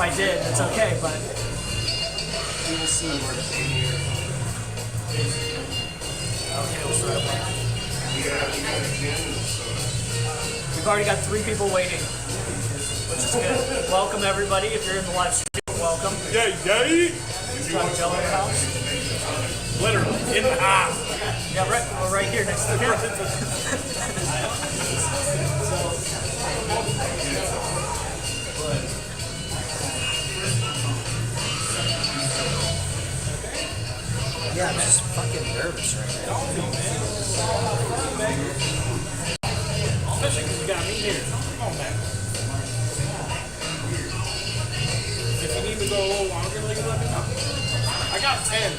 I did, it's okay, but we will see. We've already got 3 people waiting, which is good. Welcome everybody. If you're in the live stream, welcome. Yay, yay! Trying Jello house. Literally, in the house. Yeah, we're right here next to him. Yeah, I'm just fucking nervous right now. Especially because you got me here. Come on, man. If you need to go a little longer, let me know. I got 10.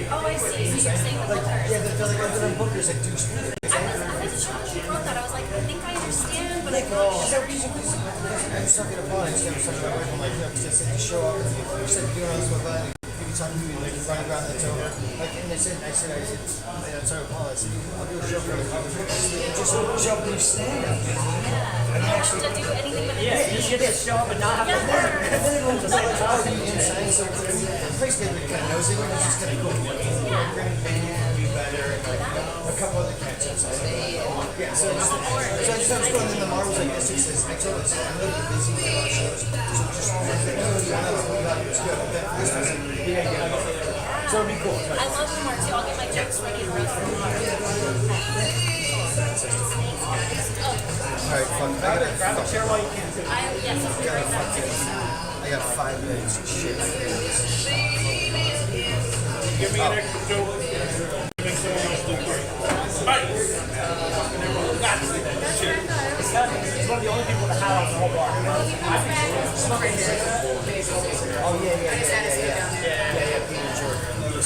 Oh, I see. So you're saying the bookers. Yeah, they're like different bookers that do I was shocked you wrote that. I was like, I think I understand, but I don't. I'm stuck in a pod. I just got stuck away from like, they said to show up. They said doing all this with that. Maybe talking to me, like running around the tower. Like, and I said, sorry, Paul. I said, I'll do a show for you. Just show up and stand up. I don't have to do anything but Yeah, you should just show up and not have to work. And then everyone just like talks to you inside. So basically, everybody kind of knows it. It's just kind of cool. Be better. And like a couple other catch-ups. Yeah, so I just was going in the Marvels, I guess, just says, I told us, I'm a little bit busy with a lot of shows, so just, it's good. So it'll be cool. I love humor too. I'll get my jokes ready to roast them. Alright, fuck. Grab a chair while you can. Yes, I'll be right back. I got 5 minutes. Shit. Give me an extra joke. Make someone else do great. Right. He's one of the only people that had on the whole bar. Oh, yeah, Peter Jordan. You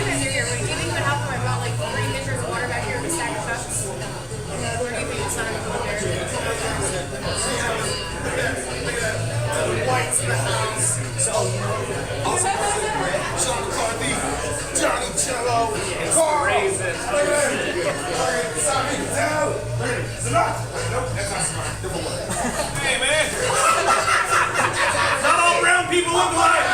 guys are here. When you think what happened, I brought like 3 pitchers of water back here with a stack of cups. Where do you think it's not going to go there? Sean McCarthy, Johnny Jello, Carl. Savannah Patel. Hey, man. Not all brown people look alike.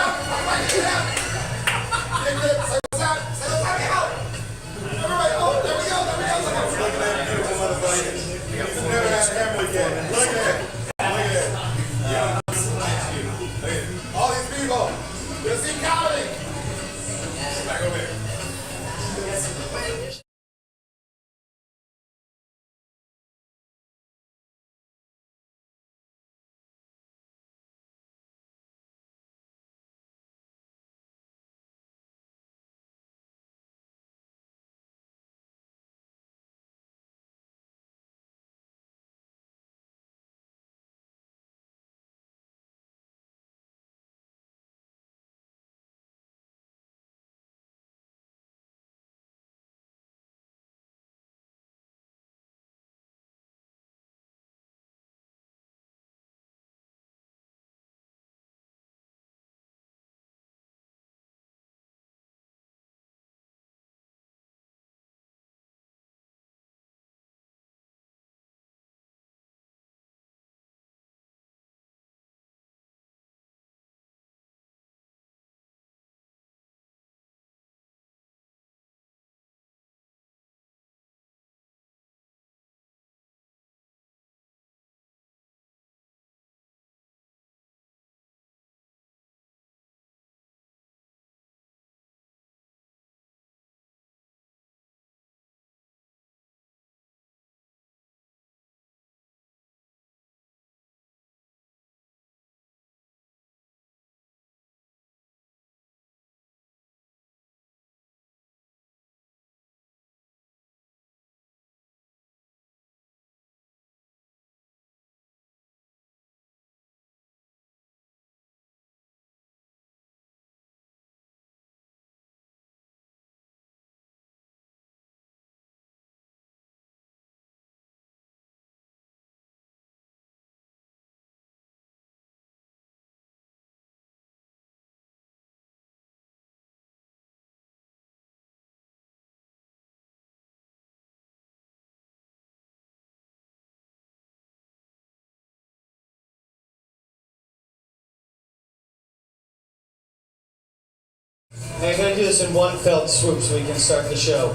I'm going to do this in one felt swoop so we can start the show.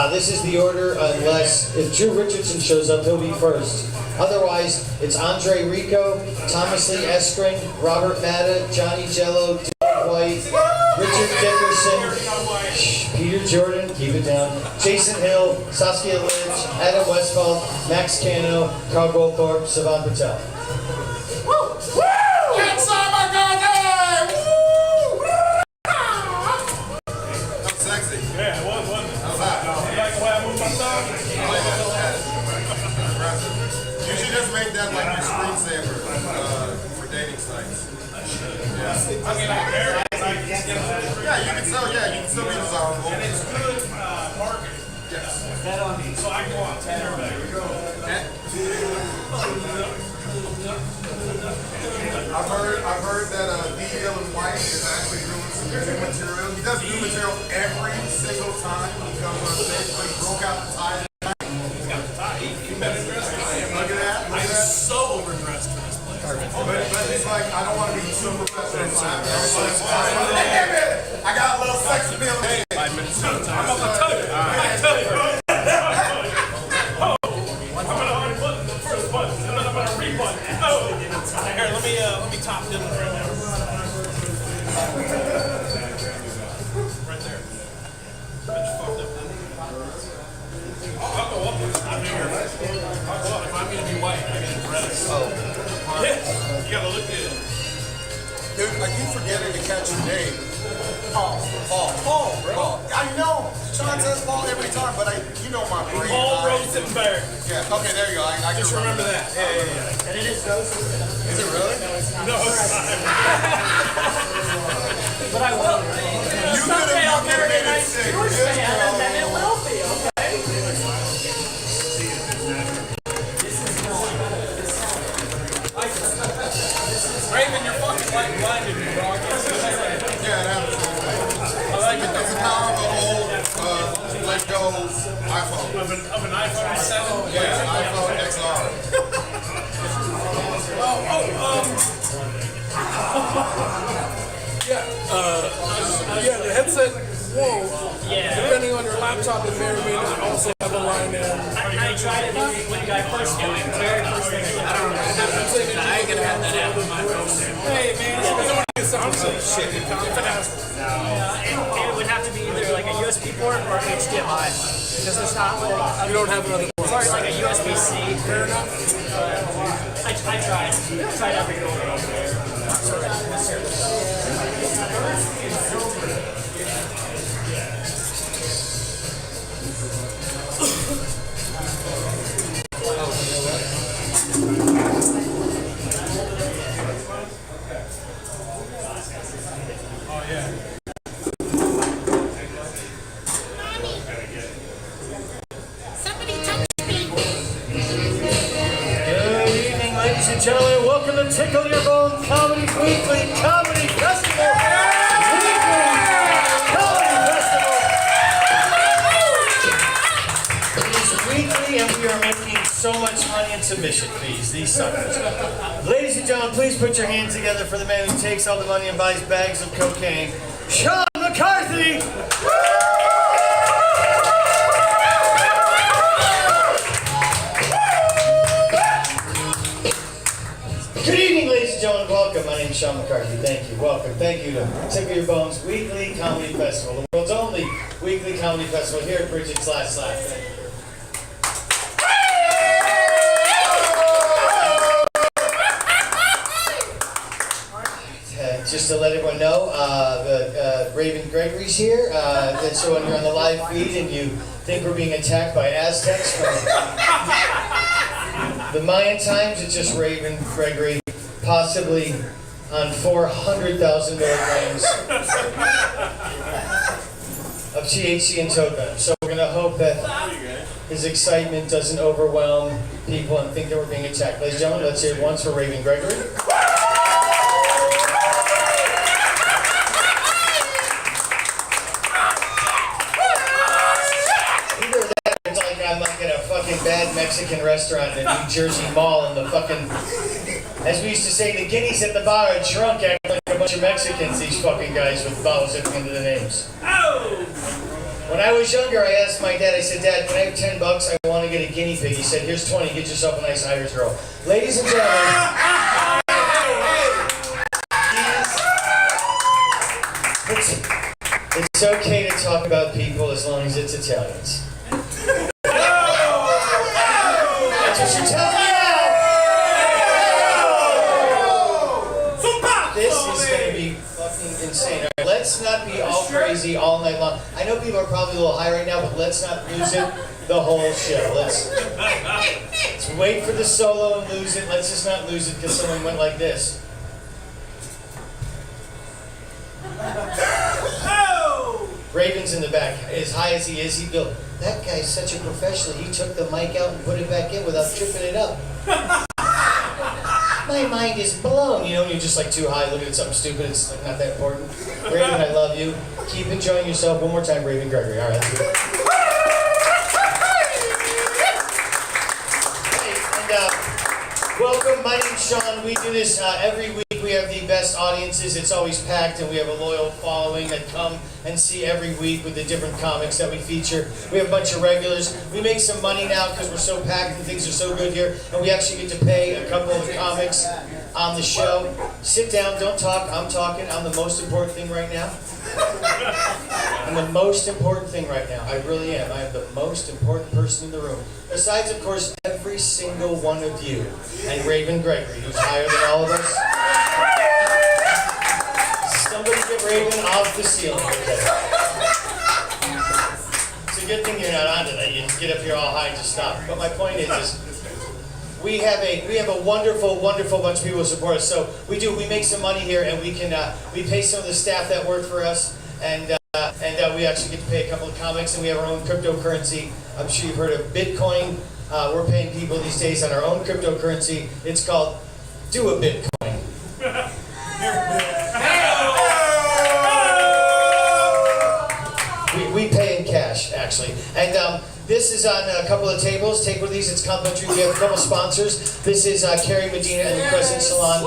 This is the order unless, if Drew Richardson shows up, he'll be first. Otherwise, it's Andre Rico, Thomas Lee Eskring, Robert Matta, Johnny Jello, White, Richard Dickerson, Peter Jordan, keep it down, Jason Hill, Saskia Lives, Adam Westfall, Max Cano, Carl Goldthorpe, Savannah Patel. You should just make that like your screensaver for dating sites. Yeah, you can still be desirable. And it's good marketing. Yes. So I go out there. I've heard that D. Dylan White is actually doing some new material. He does new material every single time he comes on stage, but he broke out the tie. Look at that. I'm so overdressed for this place. But he's like, I don't want to be too professional. I got a little sex appeal. 5 minutes at a time. I'm about to tell you. I'm tell you. I'm gonna unbutton the first button, and then I'm gonna rebutton. Here, let me top Dylan right now. Right there. That's fucked up. I'll go up. I'm here. I'll go up. If I'm gonna be white, I gotta dress. Yeah. You gotta look at it. Dude, I keep forgetting to catch your name. Paul, bro. I know. Sean says Paul every time, but you know my brain. Paul Rosenberg. Yeah. Okay, there you go. I Just remember that. Yeah. And it is those. Is it really? No, it's not. But I will. You Someday I'll could have marry a made it nice sick. Jewish man, and then it will be, okay? Raven, you're fucking like blinded me, bro. I can't see that. Yeah, it happens. I like it. That's the power of an old, let go iPhone. Of an iPhone 7? Yeah, iPhone XR. Yeah, the headset, whoa. Yeah. Depending on your laptop, it may or may not also have a line in. I tried it when you guys first do it. Very first thing. I don't know. I ain't gonna have that app on my phone. Hey, man, it doesn't want to sound so shit. If it has, It would have to be either like a USB port or HDMI. Because there's not like, you don't have another one. sorry, like a USB-C. Fair enough. I tried. Tried everything. Good evening, ladies and gentlemen. Welcome to Tickle Your Bone Comedy Weekly Comedy Festival. Weekly Comedy Festival. It is weekly, and we are making so much money in submission fees. These suckers. Ladies and gentlemen, please put your hands together for the man who takes all the money and buys bags of cocaine, Sean McCarthy. Good evening, ladies and gentlemen. Welcome. My name is Sean McCarthy. Thank you. Welcome. Thank you to Tickle Your Bones Weekly Comedy Festival, the world's only weekly comedy festival here at Brigett Laugh. Just to let everyone know, Raven Gregory's here. And so when you're on the live feed and you think we're being attacked by Aztecs from the Mayan times, it's just Raven Gregory, possibly on 400,000 milligrams of THC and toad venom. So we're going to hope that his excitement doesn't overwhelm people and think that we're being attacked. Ladies and gentlemen, let's hear it once for Raven Gregory. I'm like in a fucking bad Mexican restaurant in a New Jersey mall and the fucking As we used to say, the guineas at the bar are drunk, acting like a bunch of Mexicans, these fucking guys with vowels at the end of the names. When I was younger, I asked my dad, I said, Dad, can I have $10? I want to get a guinea pig. He said, here's 20, get yourself a nice Irish girl. Ladies and gentlemen, it's okay to talk about people as long as it's Italians. That's what you're telling me now! This is going to be fucking insane. All right, let's not be all crazy all night long. I know people are probably a little high right now, but let's not lose it the whole show. Let's wait for the solo and lose it. Let's just not lose it because someone went like this. Raven's in the back. As high as he is, he built. That guy's such a professional. He took the mic out and put it back in without tripping it up. My mind is blown. You know, when you're just like too high looking at something stupid, it's like not that important. Raven, I love you. Keep enjoying yourself. One more time, Raven Gregory. All right, let's do it. Hey, and welcome. My name's Sean. We do this every week. We have the best audiences. It's always packed, and we have a loyal following that come and see every week with the different comics that we feature. We have a bunch of regulars. We make some money now because we're so packed and things are so good here, and we actually get to pay a couple of the comics on the show. Sit down, don't talk. I'm talking. I'm the most important thing right now. I'm the most important thing right now. I really am. I am the most important person in the room. Besides, of course, every single one of you. And Raven Gregory, who's higher than all of us. Somebody get Raven off the ceiling. Okay. It's a good thing you're not on today. You get up here all high and just stop. But my point is we have a wonderful bunch of people who support us. So we make some money here, and we pay some of the staff that work for us, and we actually get to pay a couple of comics, and we have our own cryptocurrency. I'm sure you've heard of Bitcoin. We're paying people these days on our own cryptocurrency. It's called Do a Bitcoin. We pay in cash, actually. And this is on a couple of tables. Take one of these, it's complimentary. We have a couple sponsors. This is Carrie Medina and the Crescent Salon.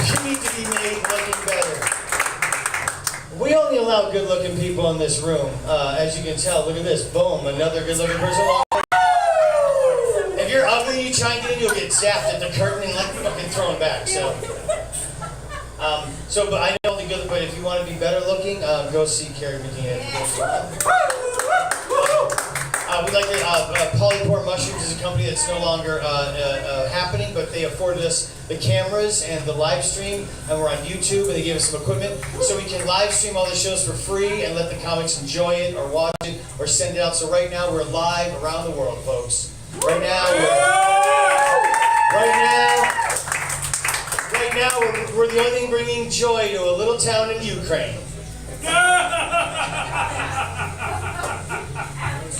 You need to be made looking better. We only allow good-looking people in this room. As you can tell, look at this. Boom, another good-looking person. If you're ugly and you try and get in, you'll get zapped at the curtain and fucking thrown back. But I know only good. But if you want to be better looking, go see Carrie Medina. We like the Polypore Mushrooms is a company that's no longer happening, but they afforded us the cameras and the live stream, and we're on YouTube, and they gave us some equipment, so we can live stream all the shows for free and let the comics enjoy it or watch it or send it out. So right now we're live around the world, folks. Right now we're the only thing bringing joy to a little town in Ukraine.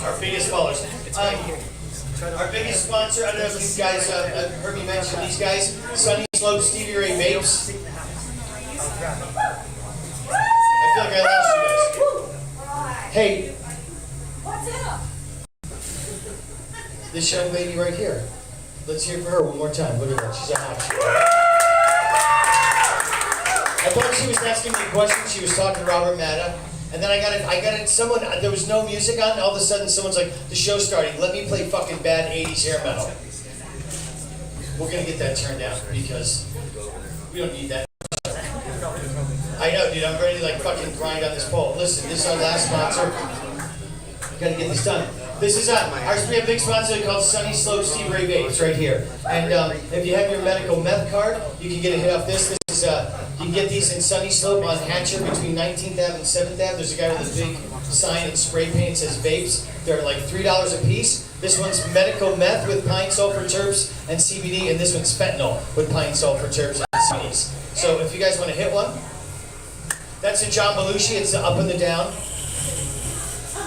Our biggest followers. Our biggest sponsor, I don't know if you guys heard me mention these guys, Sunny Slope Stevie Ray Vapes. I feel like I lost you guys. Hey. What's up? This young lady right here. Let's hear it for her one more time. Look at her. She's a hot chick. I thought she was asking me a question. She was talking to Robert Matta. And then I got it, someone, there was no music on. All of a sudden, someone's like, the show's starting. Let me play fucking bad 80s hair metal. We're going to get that turned down because we don't need that. I know, dude. I'm ready to like fucking grind on this pole. Listen, this is our last sponsor. We got to get this done. This is we have a big sponsor called Sunny Slope Steve Ray Vapes right here. And if you have your medical meth card, you can get a hit off this. This is you can get these in Sunny Slope on Hatcher between 19th Ave and 7th Ave. There's a guy with a big sign and spray paint that says vapes. They're like $3 a piece. This one's medical meth with pine sulfur terps and CBD, and this one's fentanyl with pine sulfur terps and CBDs. So if you guys want to hit one, that's a John Belushi. It's the up and the down.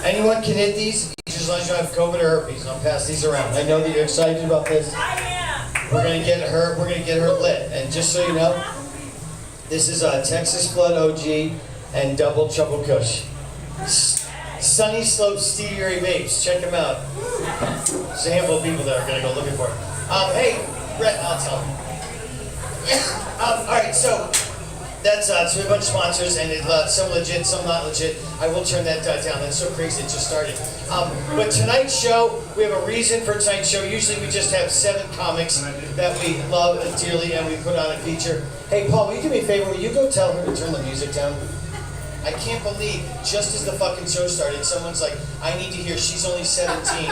Anyone can hit these as long as you don't have COVID or herpes. I'll pass these around. I know that you're excited about this. We're gonna get her lit. And just so you know, this is Texas Flood OG and Double Trouble Kush. Sunny Slope Stevery Vapes. Check them out. There's a handful of people that are going to go looking for it. Hey, Brett, I'll tell them. Alright, so that's so we have a bunch of sponsors, and some legit, some not legit. I will turn that down. That's so crazy, it just started. But tonight's show, we have a reason for tonight's show. Usually we just have 7 comics that we love dearly, and we put on a feature. Hey, Paul, will you do me a favor? Will you go tell her to turn the music down? I can't believe, just as the fucking show started, someone's like, I need to hear She's Only 17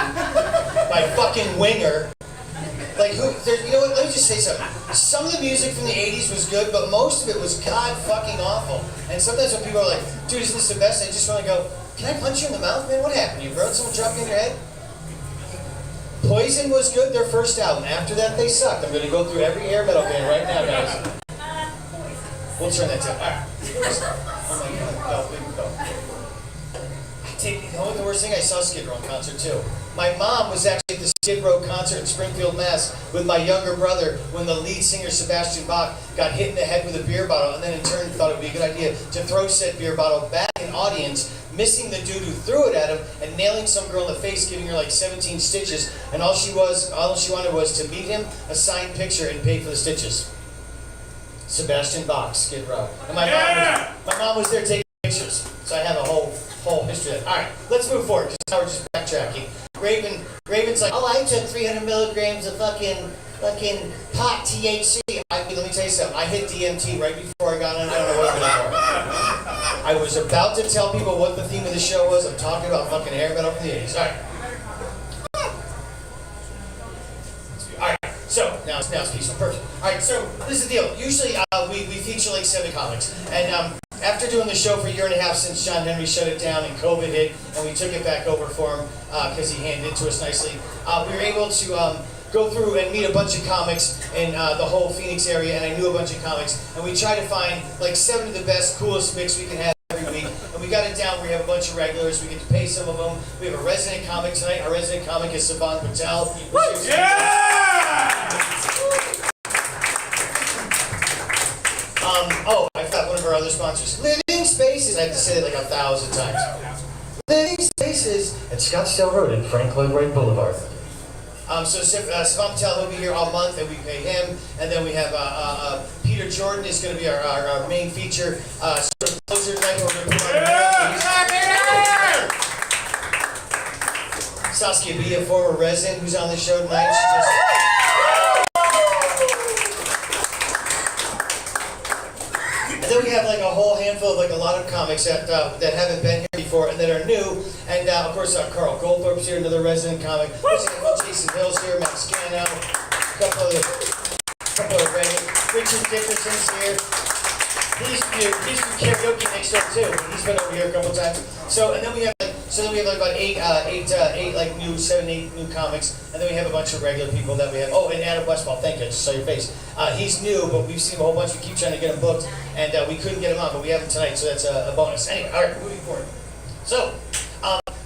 by fucking Winger. Like, you know what, let me just say something. Some of the music from the 80s was good, but most of it was god fucking awful. And sometimes when people are like, dude, isn't this the best? I just want to go, can I punch you in the mouth, man? What happened? You bro? Someone dropped you in your head? Poison was good, their first album. After that, they sucked. I'm going to go through every hair metal band right now, guys. We'll turn that down. All right. Oh my god, go. You know what the worst thing? I saw Skid Row in concert too. My mom was actually at the Skid Row concert in Springfield, Mass. with my younger brother when the lead singer Sebastian Bach got hit in the head with a beer bottle, and then in turn thought it would be a good idea to throw said beer bottle back in audience, missing the dude who threw it at him and nailing some girl in the face, giving her like 17 stitches, and all she wanted was to meet him, a signed picture, and pay for the stitches. Sebastian Bach, Skid Row. And my mom was there taking pictures, so I have a whole history of that. All right, let's move forward, because now we're just backtracking. Raven's like, oh, I took 300 milligrams of fucking pot THC. Let me tell you something. I hit DMT right before I got on. I don't know what anymore. I was about to tell people what the theme of the show was. I'm talking about fucking hair metal from the 80s. All right. So now it's peaceful. Perfect. All right. So this is the deal. Usually we feature like 7 comics, and after doing the show for a year and a half since John Henry shut it down and COVID hit, and we took it back over for him because he handed it to us nicely, we were able to go through and meet a bunch of comics in the whole Phoenix area, and I knew a bunch of comics, and we tried to find like 7 of the best, coolest mix we can have every week, and we got it down where we have a bunch of regulars. We get to pay some of them. We have a resident comic tonight. Our resident comic is Savannah Patel. Oh, I forgot one of our other sponsors. Living Spaces. I have to say that like 1,000 times. Living Spaces at Scottsdale Road and Frank Lloyd Wright Boulevard. So Savannah Patel will be here all month, and we pay him. And then we have Peter Jordan is going to be our main feature. Sort of closer tonight. We're going to put on Saskia Lives, a former resident who's on the show tonight. She just And then we have like a whole handful of like a lot of comics that haven't been here before and that are new. And of course Carl Goldthorpe's here, another resident comic. Jason Hill's here, Max Cano, a couple of regulars. Richard Dickerson's here. He's from karaoke next door too. He's been over here a couple times. So then we have like about eight new 7, 8 new comics, and then we have a bunch of regular people that we have. Oh, and Adam Westfall, thank you, I just saw your face. He's new, but we've seen a whole bunch. We keep trying to get him booked, and we couldn't get him on, but we have him tonight, so that's a bonus. Anyway, all right, moving forward. So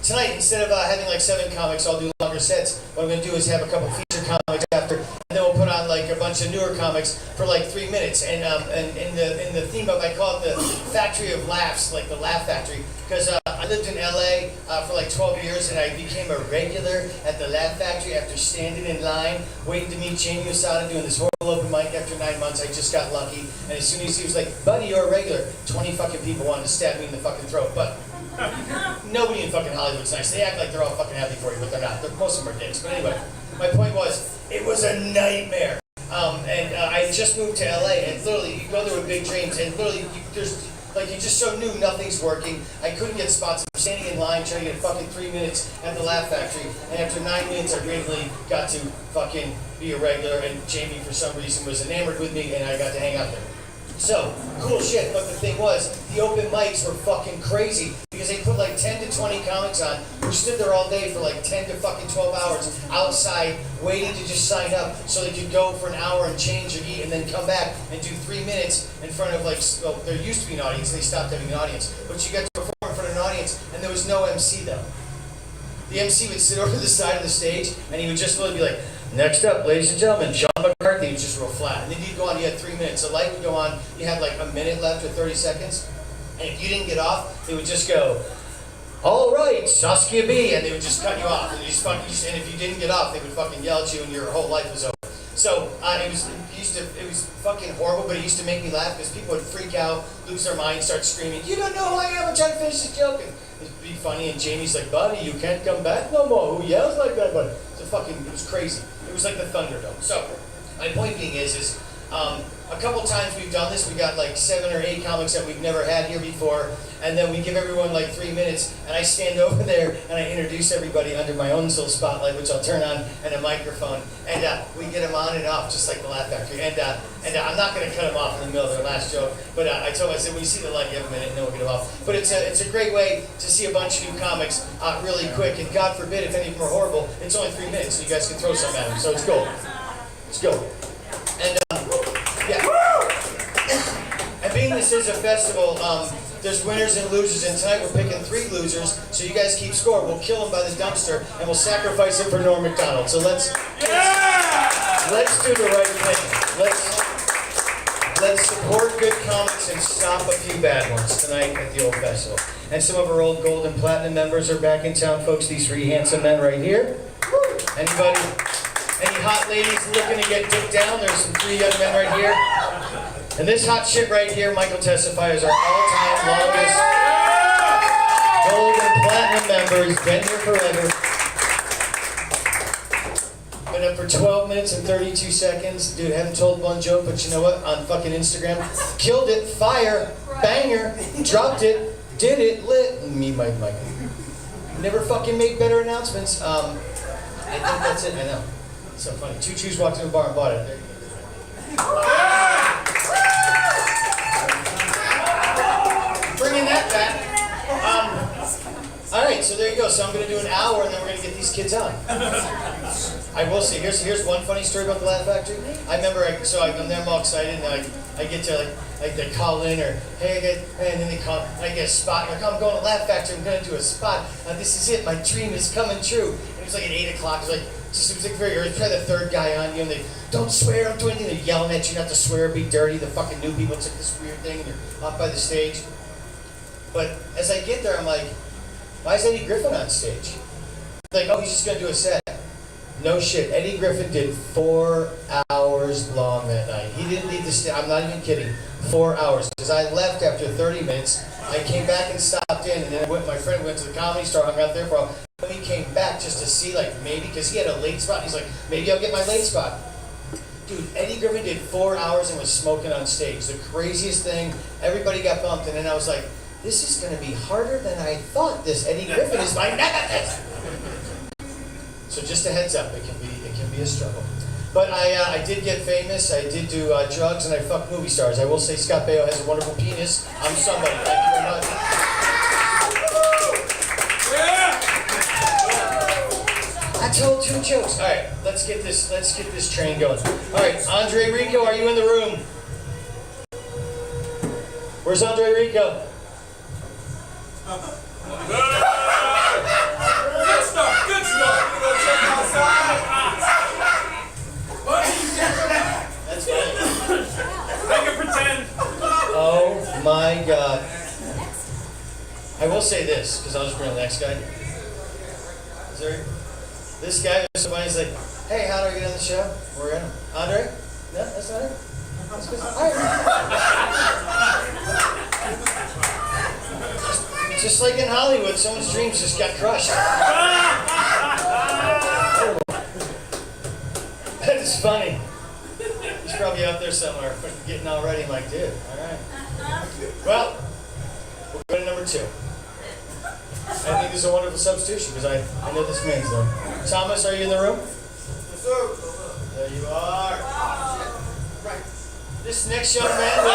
tonight, instead of having like 7 comics, I'll do longer sets. What I'm going to do is have a couple feature comics after, and then we'll put on like a bunch of newer comics for like 3 minutes. And in the theme of, I call it the Factory of Laughs, like the Laugh Factory, because I lived in LA for like 12 years, and I became a regular at the Laugh Factory after standing in line, waiting to meet Jamie Osada doing this horrible open mic after 9 months. I just got lucky, and as soon as he was like, buddy, you're a regular, 20 fucking people wanted to stab me in the fucking throat, but nobody in fucking Hollywood's nice. They act like they're all fucking happy for you, but they're not. Most of them are dicks. But anyway, my point was, it was a nightmare. I just moved to LA, and literally, you go there with big dreams, and literally, you're just so new, nothing's working. I couldn't get spots. I'm standing in line trying to get fucking 3 minutes at the Laugh Factory, and after 9 minutes, I gratefully got to fucking be a regular, and Jamie, for some reason, was enamored with me, and I got to hang out there. So, cool shit, but the thing was, the open mics were fucking crazy, because they put like 10 to 20 comics on, who stood there all day for like 10 to fucking 12 hours outside, waiting to just sign up, so they could go for an hour and change or eat, and then come back and do 3 minutes in front of like, well, there used to be an audience, and they stopped having an audience, but you got to perform in front of an audience, and there was no MC though. The MC would sit over to the side of the stage, and he would just literally be like, next up, ladies and gentlemen, John McCarthy. He was just real flat. And then you'd go on, you had 3 minutes. The light would go on, you had like a minute left or 30 seconds. And if you didn't get off, they would just go, all right, wait, Saskia B, and they would just cut you off, and and if you didn't get off, they would fucking yell at you, and your whole life was over. So it was fucking horrible, but it used to make me laugh because people would freak out, lose their mind, start screaming, "You don't know who I am! I'm trying to finish this joke." And it'd be funny, and Jamie's like, "Buddy, you can't come back no more. Who yells like that, buddy?" It was crazy. It was like the Thunderdome. So my point being is a couple times we've done this. We got like 7 or 8 comics that we've never had here before, and then we give everyone like 3 minutes, and I stand over there and I introduce everybody under my own little spotlight, which I'll turn on, and a microphone, and we get them on and off just like the Laugh Factory. And I'm not going to cut them off in the middle of their last joke, but I told them, I said, when you see the light, you have a minute, and then we'll get them off. But it's a great way to see a bunch of new comics really quick, and God forbid if any of them are horrible, it's only 3 minutes, so you guys can throw some at them. So it's cool. Let's go. And yeah. And being this is a festival, there's winners and losers, and tonight we're picking 3 losers, so you guys keep score. We'll kill them by the dumpster, and we'll sacrifice it for Norm Macdonald. So let's do the right thing. Let's support good comics and stop a few bad ones tonight at the old festival. And some of our old gold and platinum members are back in town, folks. These 3 handsome men right here. Anybody? Any hot ladies looking to get dipped down? There's some 3 young men right here. And this hot shit right here, Michael Testify, is our all-time longest gold and platinum member. He's been here forever. Been up for 12 minutes and 32 seconds. Dude, haven't told one joke, but you know what? On fucking Instagram, killed it, fire, banger, dropped it, did it, lit. Me, Mike. Never fucking make better announcements. I think that's it. I know. It's so funny. Choo Choo's walked in the bar and bought it. There you go. Bringing that back. All right, so there you go. So I'm going to do an hour, and then we're going to get these kids on. I will say, here's one funny story about the Laugh Factory. I remember, I'm there, I'm all excited, and I get to they call in, or hey, and then they call, I get a spot. Like, I'm going to Laugh Factory. I'm going to do a spot. This is it. My dream is coming true. And it was like at 8 o'clock. It was like very early. Try the 3rd guy on you, and they don't swear, don't do anything. They're yelling at you not to swear, be dirty. The fucking new people, it's like this weird thing, and you're off by the stage. But as I get there, I'm like, why is Eddie Griffin on stage? Like, oh, he's just going to do a set. No shit. Eddie Griffin did 4 hours long that night. He didn't leave the stage. I'm not even kidding. 4 hours. Because I left after 30 minutes. I came back and stopped in, and then my friend went to the Comedy Store, hung out there for a while. He came back just to see, like, maybe, because he had a late spot. He's like, maybe I'll get my late spot. Dude, Eddie Griffin did 4 hours and was smoking on stage. The craziest thing. Everybody got bumped, and then I was like, this is going to be harder than I thought. This Eddie Griffin is my nemesis. So just a heads up, it can be a struggle. But I did get famous. I did do drugs, and I fucked movie stars. I will say Scott Baio has a wonderful penis. I'm somebody. Thank you very much. I told 2 jokes. All right, let's get this train going. All right, Andre Rico, are you in the room? Where's Andre Rico? Good stuff. Good stuff. You gonna check outside? That's funny. Make it pretend. Oh my God. I will say this, because I'll just bring the next guy. Is there? This guy, somebody's like, hey, how do I get on the show? We're in. Andre? No, that's not it. That's good. All right. Just like in Hollywood, someone's dreams just got crushed. That is funny. He's probably out there somewhere, getting all ready. I'm like, dude, all right. Well, we'll go to number 2. I think this is a wonderful substitution because I know this man's there. Thomas, are you in the room? Yes, sir. There you are. Right. This next young man.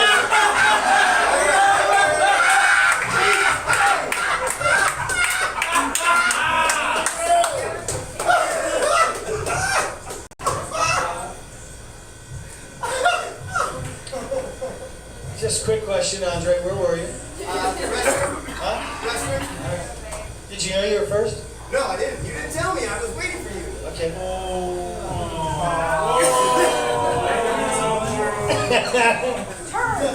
Just quick question, Andre. Where were you? Huh? Did you know you were first? No, I didn't. You didn't tell me. I was waiting for you. Okay.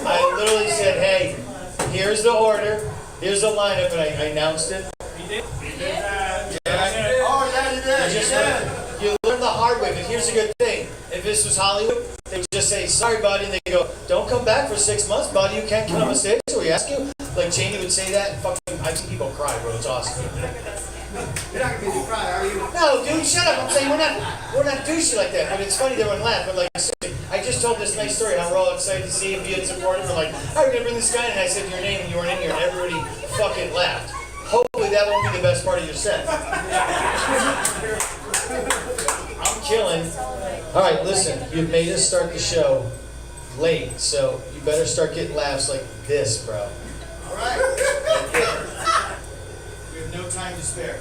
I literally said, hey, here's the order, here's the lineup, and I announced it. He did. You learn the hard way, but here's a good thing. If this was Hollywood, they would just say, sorry, buddy, and they go, don't come back for 6 months, buddy, you can't come on stage, so we ask you. Like, Janie would say that, and fucking, I've seen people cry, bro, it's awesome. You're not gonna make me cry, are you? No, dude, shut up, I'm saying we're not douchey like that, but it's funny they wouldn't laugh, but like, I just told this nice story, how we're all excited to see him, be supportive, we're like, all right, we're gonna bring this guy in, and I said your name, and you weren't in here, and everybody fucking laughed. Hopefully that won't be the best part of your set. I'm killing. All right, listen, you've made us start the show late, so you better start getting laughs like this, bro. All right? We have no time to spare.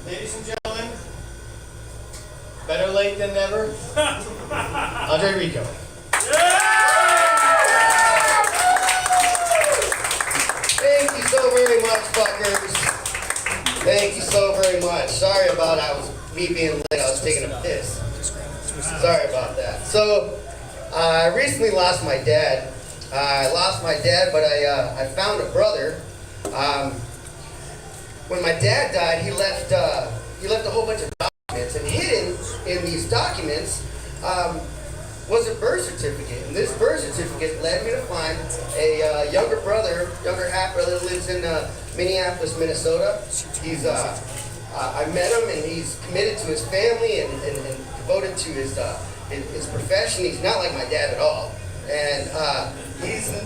Ladies and gentlemen, better late than never, Andre Rico. Thank you so very much, fuckers. Thank you so very much. Sorry about me being late. I was taking a piss. Sorry about that. So, I recently lost my dad. I lost my dad, but I found a brother. When my dad died, he left a whole bunch of documents, and hidden in these documents was a birth certificate. And this birth certificate led me to find a younger half brother that lives in Minneapolis, Minnesota. He's I met him, and he's committed to his family and devoted to his profession. He's not like my dad at all, and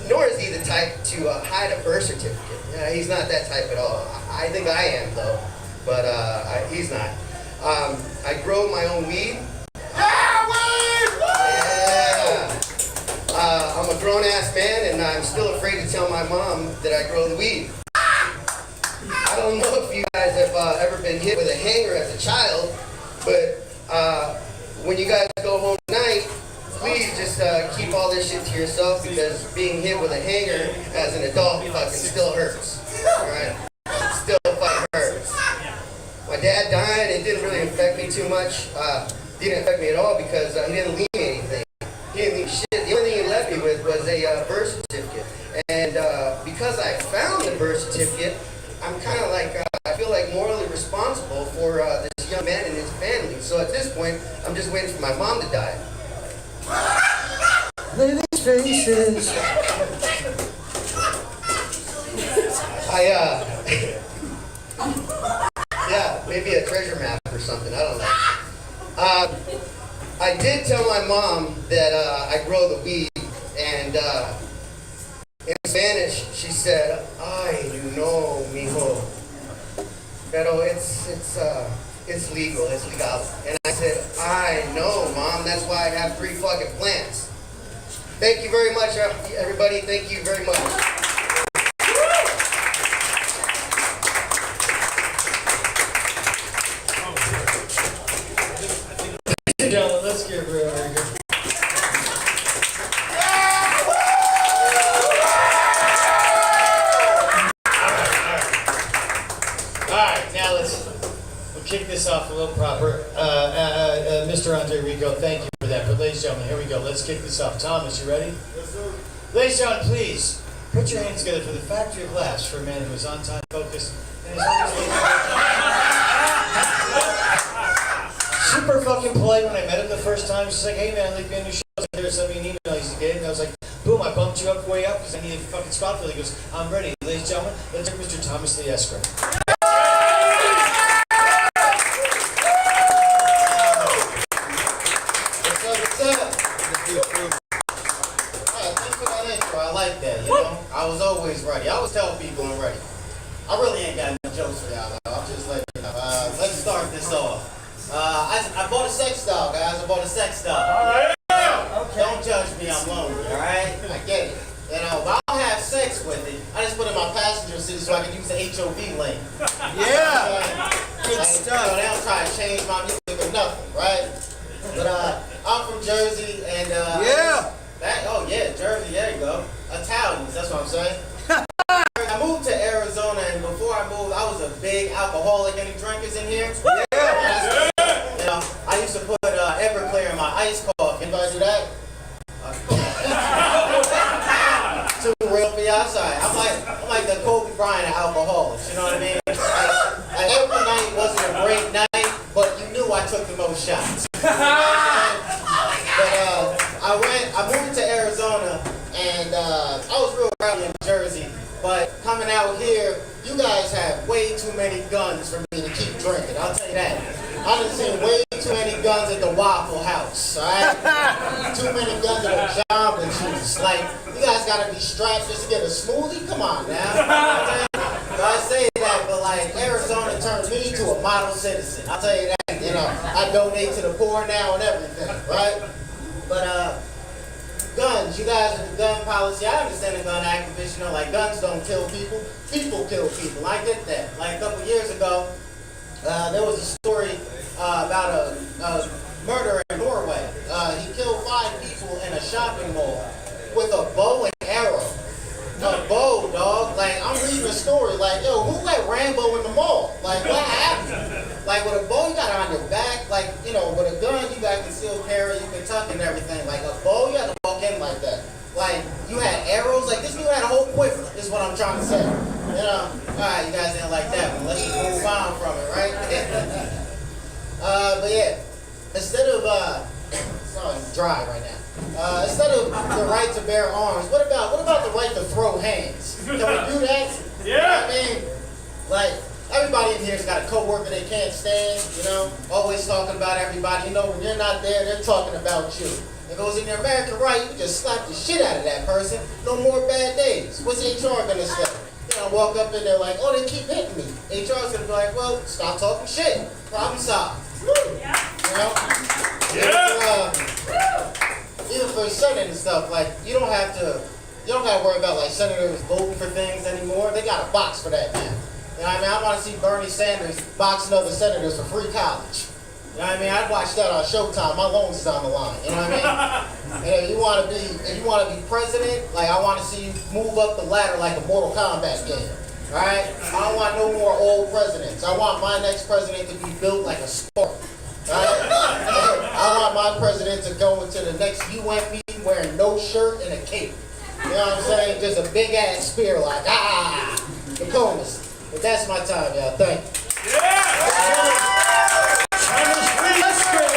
nor is he the type to hide a birth certificate. He's not that type at all. I think I am though, but he's not. I grow my own weed. I'm a grown-ass man, and I'm still afraid to tell my mom that I grow the weed. I don't know if you guys have ever been hit with a hanger as a child, but when you guys go home tonight, please just keep all this shit to yourself, because being hit with a hanger as an adult fucking still hurts. Alright? Still fucking hurts. My dad died. It didn't really affect me too much. Didn't affect me at all because he didn't leave me anything. He didn't leave shit. The only thing he left me with was a birth certificate. And because I found the birth certificate, I'm kind of like, I feel like morally responsible for this young man and his family. So at this point, I'm just waiting for my mom to die. Living faces. Yeah, maybe a treasure map or something, I don't know. I did tell my mom that I grow the weed, and in Spanish she said, "Ay, you know, mijo, pero it's legal, it's legal." And I said, "I know, Mom, that's why I have 3 fucking plants." Thank you very much, everybody. Thank you very much. Gentlemen, let's give her a very good. All right, now we'll kick this off a little proper. Mr. Andre Rico, thank you for that. But ladies and gentlemen, here we go. Let's kick this off. Thomas, you ready? Yes, sir. Ladies and gentlemen, please put your hands together for the Factory of Laughs for a man who is on time, focused, and is always super fucking polite. When I met him the first time, she's like, "Hey man, I'd like to be on your show." There sent me an email I used to get, and I was like, "Boom!" I bumped you up way up because I needed a fucking spot for it. He goes, "I'm ready." Ladies and gentlemen, let's take Mr. Thomas Lee Escrow. What's up? Alright, thanks for that intro. I like that. You know, I was always ready. I always tell people I'm ready. I really ain't got no jokes for y'all. I'll just let you know. Let's start this off. I bought a sex doll, guys. I bought a sex doll. Okay. Don't judge me, I'm lonely, alright? I get it. You know, but I don't have sex with it. I just put it in my passenger seat so I can use the HOV lane. Yeah. Good stuff. So they don't try to change my music or nothing, right? But I'm from Jersey, and Yeah. Jersey, there you go. Italians, that's what I'm saying. I moved to Arizona, and before I moved, I was a big alcoholic. Any drinkers in here? Yeah. You know, I used to put Everclear in my iced coffee. Anybody do that? Too real for y'all. Sorry. I'm like the Kobe Bryant of alcoholics. You know what I mean? Like every night wasn't a great night, but you knew I shots. But I moved to Arizona, and I was real proud in Jersey. But coming out here, you guys have way too many guns for me to keep drinking. I'll tell you that. I done seen way too many guns at the Waffle House. All right, too many guns at the Jamba Juice. Like, you guys gotta be strapped just to get a smoothie. Come on now. I say that, but like Arizona turned me to a model citizen. I'll tell you that. You know, I donate to the poor now and everything, right? But guns, you guys with the gun policy, I understand the gun activist, you know, like guns don't kill people, people kill people. I get that. Like a couple years ago, there was a story about a murder in Norway. He killed 5 people in a shopping mall with a bow and arrow. A bow, dog. Like, I'm reading the story, like, yo, who let Rambo in the mall? Like, what happened? Like, with a bow, you got it on your back. Like, you know, with a gun, you got concealed carry, you can tuck and everything. Like, a bow, you had to walk in like that. Like, you had arrows. Like, this dude had a whole quiver, is what I'm trying to say. You know? Alright, you guys didn't like that one. Let's just move on from it, right? But yeah, instead of, sorry, I'm dry right now. Instead of the right to bear arms, what about the right to throw hands? Can we do that? Yeah. You know what I mean? Like, everybody in here's got a coworker they can't stand, you know? Always talking about everybody. You know, when you're not there, they're talking about you. If it was in the American right, you could just slap the shit out of that person. No more bad days. What's HR gonna say? You know, walk up in there like, oh, they keep hitting me. HR's gonna be like, well, stop talking shit. Problem solved. Yeah. You know? Yeah. Even for Senate and stuff, like, you don't gotta worry about like senators voting for things anymore. They got a box for that now. You know what I mean? I want to see Bernie Sanders boxing other senators for free college. You know what I mean? I'd watch that on Showtime. My loans is on the line. You know what I mean? And if you want to be president, like, I want to see you move up the ladder like a Mortal Kombat game. All right? I don't want no more old presidents. I want my next president to be built like a Spartan. Right? I want my president to go into the next UN meeting wearing no shirt and a cape. You know what I'm saying? Just a big ass spear like, diplomacy. But that's my time, y'all. Thank you. Yeah.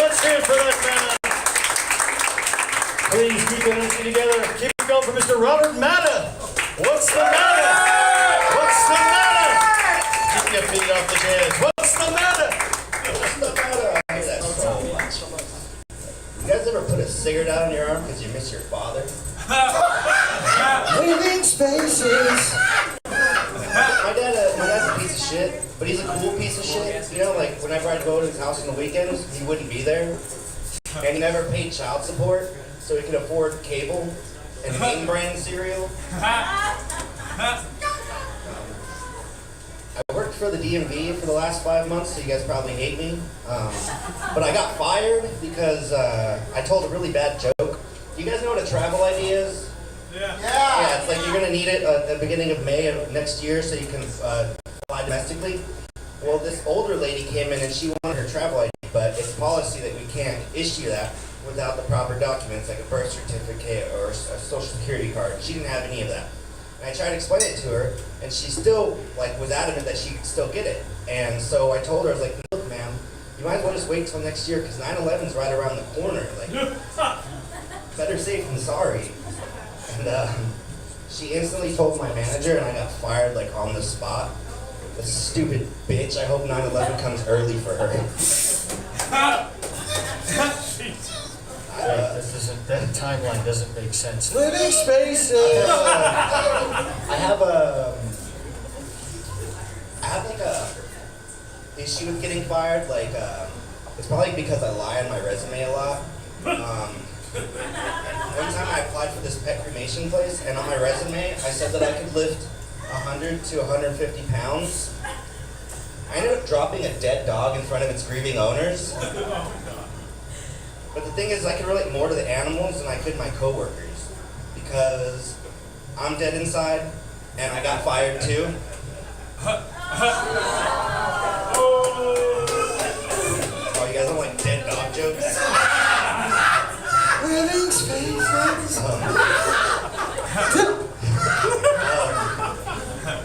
Let's hear it for that man. Please keep the energy together. Keep it going for Mr. Robert Matta. What's the matter? What's the matter? Keep your feet off the chairs. What's the matter? What's the matter? I hear that so much. You guys ever put a cigarette out on your arm because you miss your father? Living spaces. My dad's a piece of shit, but he's a cool piece of shit. You know, like whenever I'd go to his house on the weekends, he wouldn't be there. And he never paid child support, so he could afford cable and name brand cereal. I worked for the DMV for the last 5 months, so you guys probably hate me. But I got fired because I told a really bad joke. You guys know what a travel ID is? Yeah, it's like you're going to need it at the beginning of May of next year so you can fly domestically. Well, this older lady came in and she wanted her travel ID, but it's policy that we can't issue that without the proper documents like a birth certificate or a social security card. She didn't have any of that. And I tried to explain it to her, and she still was adamant that she could still get it. And so I told her, I was like, look, ma'am, you might as well just wait till next year because 9/11's right around the corner. Like, better safe than sorry. And she instantly told my manager, and I got fired like on the spot. This stupid bitch. I hope 9/11 comes early for her. That timeline doesn't make sense. Living spaces. I have like a issue with getting fired. Like it's probably because I lie on my resume a lot. One time I applied for this pet cremation place, and on my resume I said that I could lift 100 to 150 pounds. I ended up dropping a dead dog in front of its grieving owners. But the thing is, I can relate more to the animals than I could my coworkers, because I'm dead inside, and I got fired too. Oh, you guys don't like dead dog jokes? Living spaces.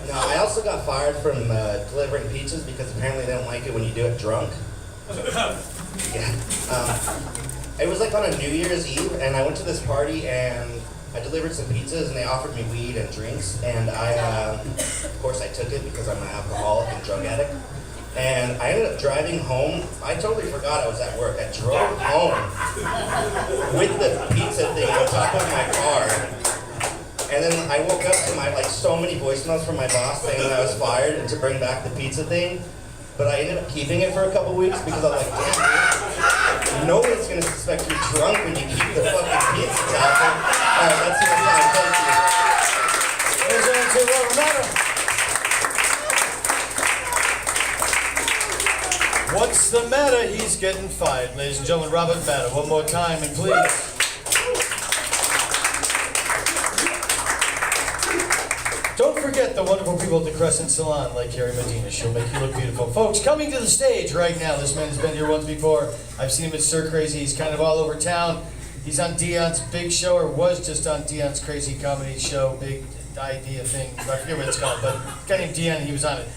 No, I also got fired from delivering pizzas because apparently they don't like it when you do it drunk. It was like on a New Year's Eve, and I went to this party, and I delivered some pizzas, and they offered me weed and drinks, and of course I took it because I'm an alcoholic and drug addict. And I ended up driving home. I totally forgot I was at work. I drove home with the pizza thing on top of my car. And then I woke up to so many voicemails from my boss saying that I was fired and to bring back the pizza thing. But I ended up keeping it for a couple weeks because I was like, damn, dude, no one's gonna suspect you're drunk when you keep the fucking pizzas out there. Alright, let's see what's on. Thank you. There's an answer, well, matter. What's the matter? He's getting fired. Ladies and gentlemen, Robert Matter. One more time, and please. Don't forget the wonderful people at the Crescent Salon, like Carrie Medina. She'll make you look beautiful. Folks, coming to the stage right now. This man has been here once before. I've seen him at Sir Crazy. He's kind of all over town. He's on Dion's big show, or was just on Dion's crazy comedy show, big idea thing. I forget what it's called, but a guy named Dion, he was on it.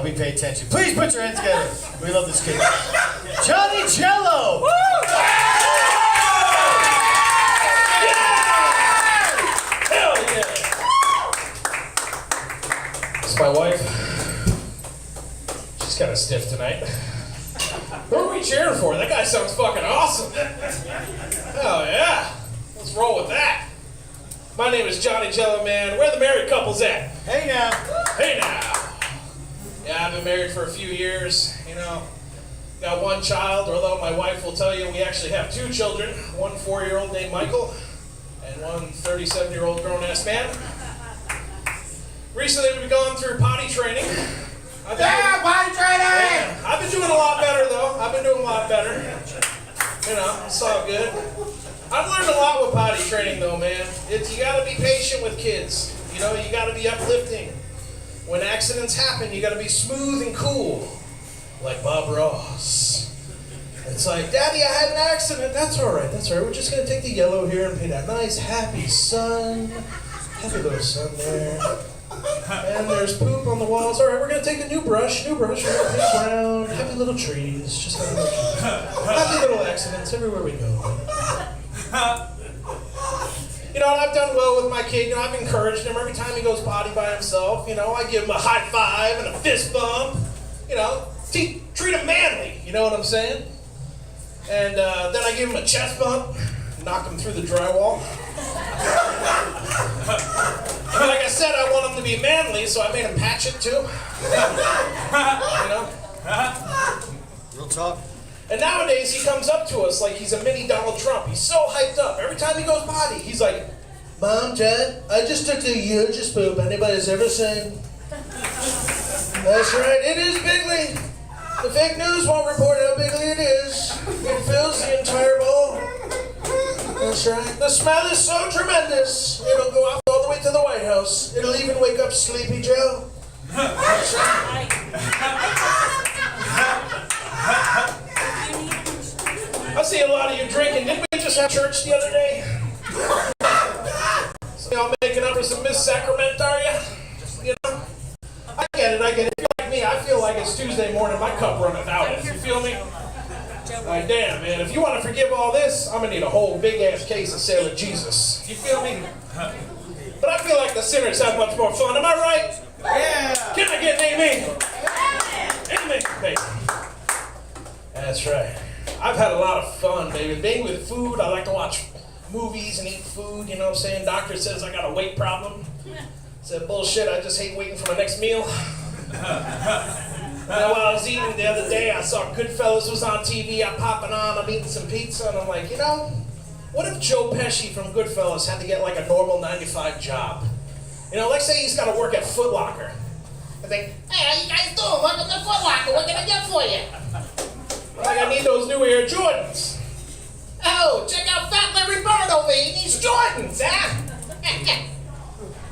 We pay attention. Please put your hands together. We love this kid. Johnny Jello! Hell yeah! It's my wife. She's kind of stiff tonight. Who are we cheering for? That guy sounds fucking awesome. Hell yeah. Let's roll with that. My name is Johnny Jello, man. Where the married couples at? Hey now. Hey now. Yeah, I've been married for a few years, got one child, although my wife will tell you we actually have two children, one 4-year-old named Michael, and one 37-year-old grown-ass man. Recently we've gone through potty training. Potty training! Yeah, I've been doing a lot better though, it's all good. I've learned a lot with potty training though, man. You gotta be patient with kids, you gotta be uplifting. When accidents happen, you gotta be smooth and cool, like Bob Ross. It's like, Daddy, I had an accident. That's all right. We're just gonna take the yellow here and paint that nice, happy sun. Happy little sun there. And there's poop on the walls. All right, we're gonna take a new brush. We're gonna paint brown. Happy little trees. Just happy little accidents everywhere we go. And I've done well with my kid. I've encouraged him every time he goes potty by himself. I give him a high five and a fist bump. Treat him manly. You know what I'm saying? And then I give him a chest bump, knock him through the drywall. And like I said, I want him to be manly, so I made him patch it too. Real talk. And nowadays, he comes up to us like he's a mini Donald Trump. He's so hyped up. Every time he goes potty, he's like, Mom, Dad, I just took the hugest poop anybody's ever seen. That's right, it is bigly. The fake news won't report how bigly it is. It fills the entire bowl. That's right. The smell is so tremendous, it'll go out all the way to the White House. It'll even wake up Sleepy Joe. That's right. I see a lot of you drinking. Didn't we just have church the other day? So y'all making up for some Miss Sacrament, are you? I get it. If you're like me, I feel like it's Tuesday morning, my cup runneth out. You feel me? Like, damn, man, if you want to forgive all this, I'm going to need a whole big-ass case of Sailor Jesus. You feel me? But I feel like the sinners have much more fun. Am I right? Yeah. Can I get an amen? Amen, baby. That's right. I've had a lot of fun, baby. Being with food, I like to watch movies and eat food, you know what I'm saying? Doctor says I got a weight problem. I said, bullshit, I just hate waiting for my next meal. Now, while I was eating the other day, I saw Goodfellas was on TV. I'm popping on, I'm eating some pizza, and I'm like, what if Joe Pesci from Goodfellas had to get like a normal 9-to-5 job? Let's say he's got to work at Foot Locker. I think, hey, how you guys doing? Welcome to Foot Locker. What can I get for you? Like, I need those new Air Jordans. Oh, check out Fat Larry Bird over here. He needs Jordans, huh?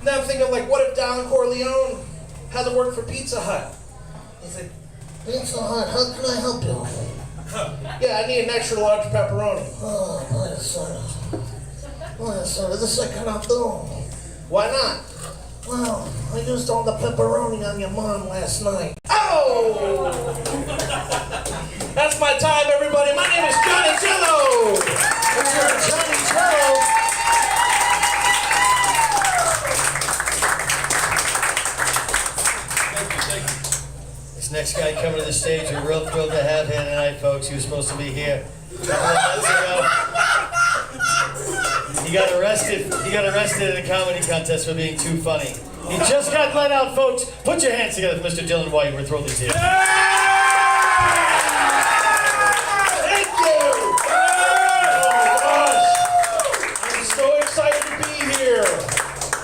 Now I'm thinking, like, what if Don Corleone had to work for Pizza Hut? He's like, Pizza Hut, how can I help you? Yeah, I need an extra large pepperoni. Oh, sir, this I cannot do. Why not? Well, I used all the pepperoni on your mom last night. Oh! That's my time. thrilled to have here tonight, folks. He was supposed to be here a couple of months ago. He got arrested. He got arrested in a comedy contest for being too funny. He just got let out, folks. Put your hands together for Mr. Dylan White. We're thrilled he's here. Thank you! Oh my gosh! I'm so excited to be here.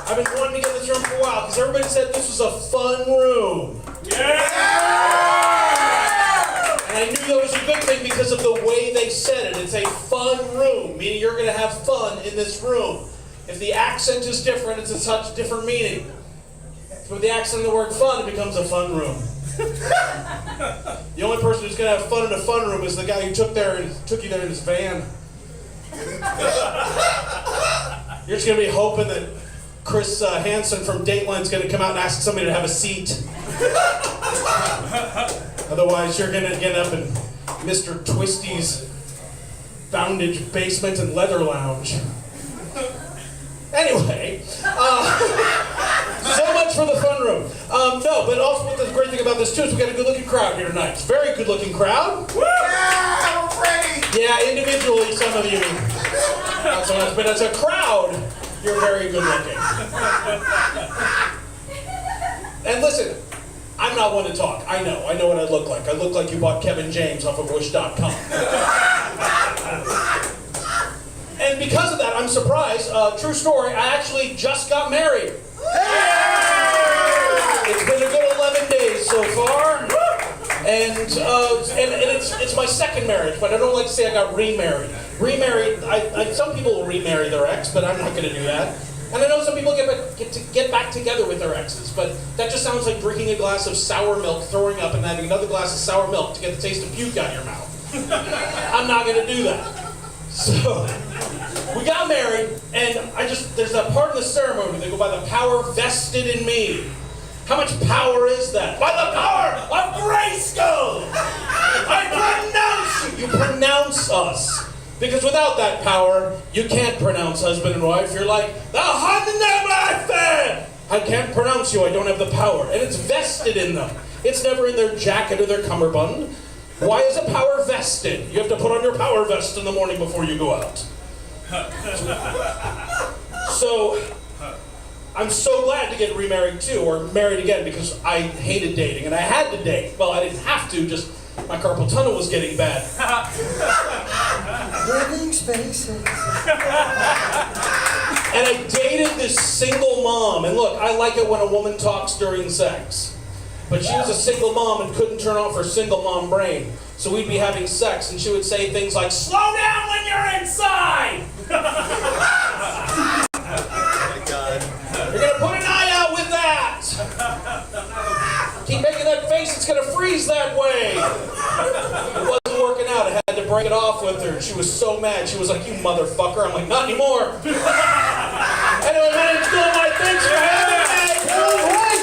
I've been wanting to get in this room for a while because everybody said this was a fun room. Yeah! And I knew that was a good thing because of the way they said it. It's a fun room, meaning you're going to have fun in this room. If the accent is different, it's a such different meaning. With the accent of the word fun, it becomes a fun room. The only person who's going to have fun in a fun room is the guy who took you there in his van. You're just going to be hoping that Chris Hansen from Dateline's going to come out and ask somebody to have a seat. Otherwise, you're going to get up in Mr. Twisty's Boundage Basement and Leather Lounge. Anyway, so much for the fun room. No, but also what the great thing about this too is we got a good-looking crowd here tonight. It's a very good-looking crowd. Yeah, Brady! Yeah, individually, some of you, not so much, but as a crowd, you're very good-looking. And listen, I'm not one to talk. I know what I look like. I look like you bought Kevin James off of Wish.com. And because of that, I'm surprised. True story, I actually just got married. It's been a good 11 days so far. And it's my second marriage, but I don't like to say I got remarried. Remarried, some people will remarry their ex, but I'm not going to do that. And I know some people get back together with their exes, but that just sounds like drinking a glass of sour milk, throwing up, and having another glass of sour milk to get the taste of puke out of your mouth. I'm not going to do that. So, we got married, and there's that part of the ceremony, they go by the power vested in me. How much power is that? By the power of Grayskull! I pronounce you! You pronounce us. Because without that power, you can't pronounce husband and wife. You're like, the husband. I can't pronounce you, I don't have the power. And it's vested in them. It's never in their jacket or their cummerbund. Why is a power vested? You have to put on your power vest in the morning before you go out. So, I'm so glad to get remarried too, or married again, because I hated dating, and I had to date. Well, I didn't have to, just my carpal tunnel was getting bad. Living spaces. And I dated this single mom, and look, I like it when a woman talks during sex. But she was a single mom and couldn't turn off her single mom brain. So we'd be having sex, and she would say things like, "Slow down when you're inside!" You're gonna put an eye out with that! Keep making that face, it's gonna freeze that way! It wasn't working out, I had to break it off with her. She was so mad, she was like, "You motherfucker." I'm like, "Not anymore." Anyway, my name's Dylan White, thanks for having me! Dylan White!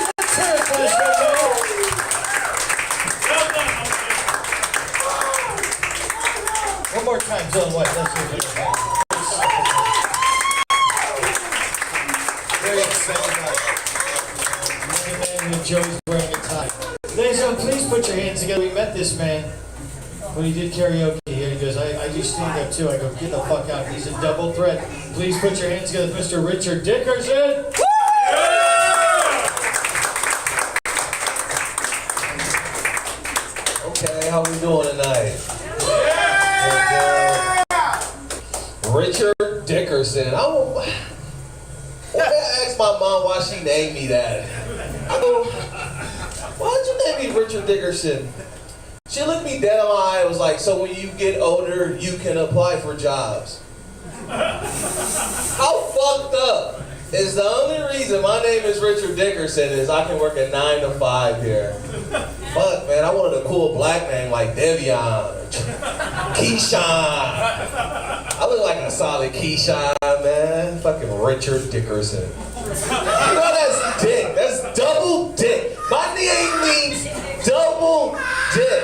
One more time, Dylan White. Let's hear it. Very excited about the man who Joey's wearing a tie. Ladies and gentlemen, please put your hands together. We met this man when he did karaoke here. He goes, I do stand-up too. I go, get the fuck out. He's a double threat. Please put your hands together, Mr. Richard Dickerson. Okay, how we doing tonight? Richard Dickerson. I asked my mom why she named me that. I go, why'd you name me Richard Dickerson? She looked me dead in my eye and was like, so when you get older, you can apply for jobs. How fucked up is the only reason my name is Richard Dickerson is I can work a 9 to 5 here. Fuck, man, I wanted a cool black name like Devion, Keyshawn. I look like a solid Keyshawn, man. Fucking Richard Dickerson. You know that's dick. That's double dick. My name means double dick.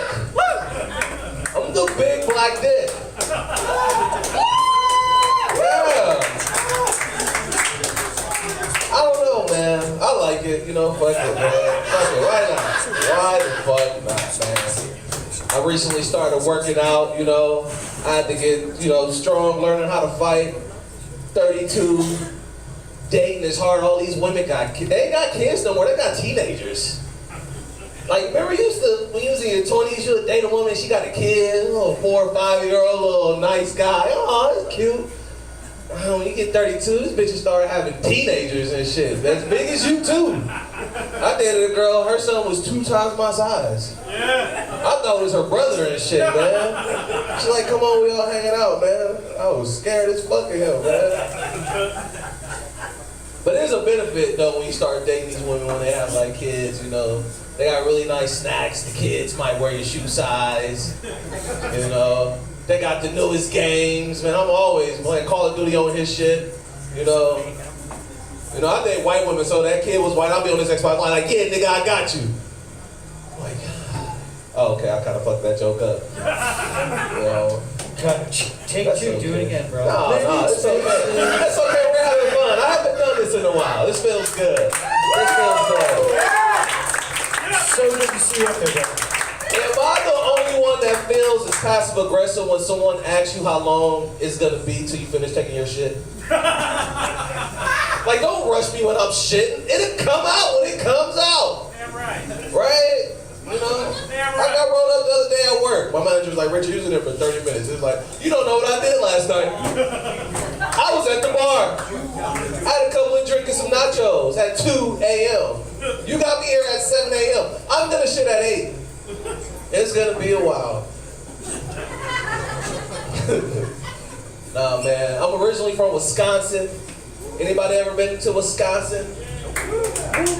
I'm the big black dick. Yeah. I don't know, man. I like it. You know, fuck it, man. Fuck it. Why not? Why the fuck not, man? I recently recently started working out, you know. I had to get, you know, strong, learning how to fight. 32, dating is hard. All these women they ain't got kids no more, they got teenagers. Like, remember when you was in your 20s, you would date a woman, she got a kid, a little 4 or 5-year-old, little nice guy. Oh, that's cute. When you get 32, this bitch started having teenagers and shit. As big as you too. I dated a girl, her son was 2 times my size. Yeah. I thought it was her brother and shit, man. She's like, come on, we all hanging out, man. I was scared as fuck of him, man. But there's a benefit though when you start dating these women when they have like kids, you know. They got really nice snacks. The kids might wear your shoe size, you know. They got the newest games, man. I'm always playing Call of Duty on his shit, you know. You know, I date white women, so that kid was white. I'll be on this Xbox line like, yeah, nigga, I got you. I'm like, oh, okay, I kind of fucked that joke up. You know. Take 2, do it again, bro. No, it's okay. It's okay, we're having fun. I haven't done this in a while. This feels good. This feels good. So good to see you up there, bro. Am I the only one that feels as passive aggressive when someone asks you how long it's gonna be till you finish taking your shit? Like, don't rush me when I'm shitting. It'll come out when it comes out. Damn right. Right? You know? Damn I right. got rolled up the other day at work. My manager was like, Richard, you was in there for 30 minutes. He was like, you don't know what I did last night. I was at the bar. I had a couple of drinking some nachos at 2 a.m. You got me here at 7 a.m. I'm gonna shit at 8. It's gonna be a while. Nah, man. I'm originally from Wisconsin. Anybody ever been to Wisconsin?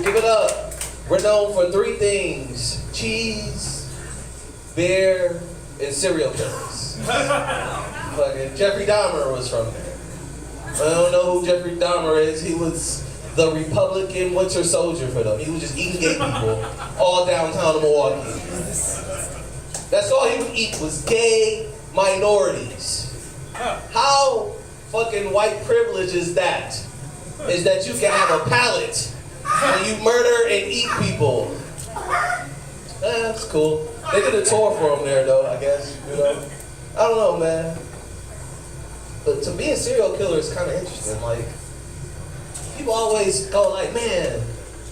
Give it up. We're known for 3 things: cheese, beer, and serial killers. Fucking Jeffrey Dahmer was from there. I don't know who Jeffrey Dahmer is. He was the Republican Winter Soldier for them. He was just eating gay people all downtown Milwaukee. That's all he would eat was gay minorities. How fucking white privilege is that? Is that you can have a palate and you murder and eat people. That's cool. They did a tour for him there though, I guess, you know. I don't know, man. But to be a serial killer is kind of interesting. Like, people always go like, man,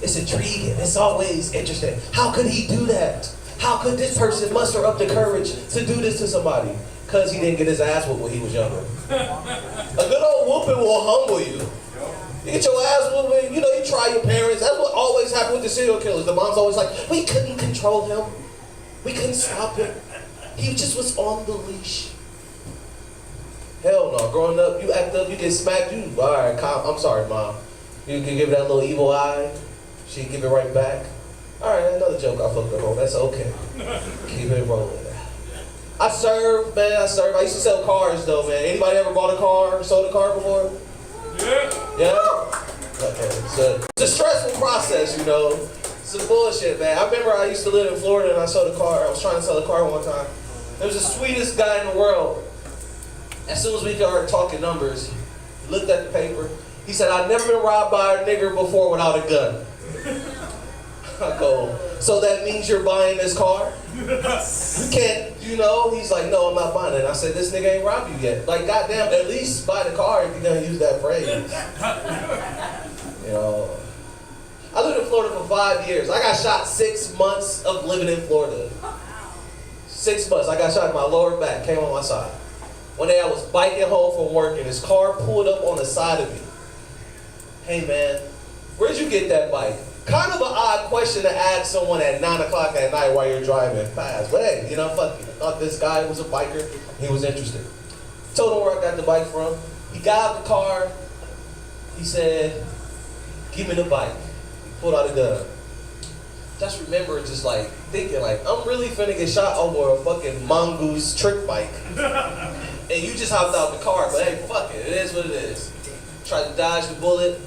it's intriguing. It's always interesting. How could he do that? How could this person muster up the courage to do this to somebody? Because he didn't get his ass whooped when he was younger. A good old whooping will humble you. You get your ass whooped, you know, you try your parents. That's what always happened with the serial killers. The mom's always like, we couldn't control him. We couldn't stop him. He just was on the leash. Hell no. Growing up, you act up, you get smacked, you, all right, I'm sorry, Mom. You can give that little evil eye. She give it right back. All right, another joke I fucked up on. That's okay. Keep it rolling. I served, man. I used to sell cars, though, man. Anybody ever bought a car or sold a car before? Yeah. Yeah? Okay. It's a stressful process, you know. Some bullshit, man. I remember I used to live in Florida and I sold a car. I was trying to sell a car one time. There was the sweetest guy in the world. As soon as we started talking numbers, he looked at the paper. He said, I've never been robbed by a nigger before without a gun. I go, so that means you're buying this car? You can't, you know? He's like, no, I'm not buying it. I said, this nigga ain't robbed you yet. Like, goddamn, at least buy the car if you're gonna use that phrase. You know? I lived in Florida for 5 years. I got shot 6 months of living in Florida. 6 months. I got shot in my lower back, came on my side. One day I was biking home from work and his car pulled up on the side of me. Hey man, where'd you get that bike? Kind of an odd question to ask someone at 9 o'clock at night while you're driving fast. But hey, you know, fuck it. I thought this guy was a biker. He was interested. Told him where I got the bike from. He got out the car. He said, give me the bike. He pulled out a gun. Just remember just like thinking like, I'm really finna get shot over a fucking mongoose trick bike. And you just hopped out the car, but hey, fuck it. It is what it is. Tried to dodge the bullet.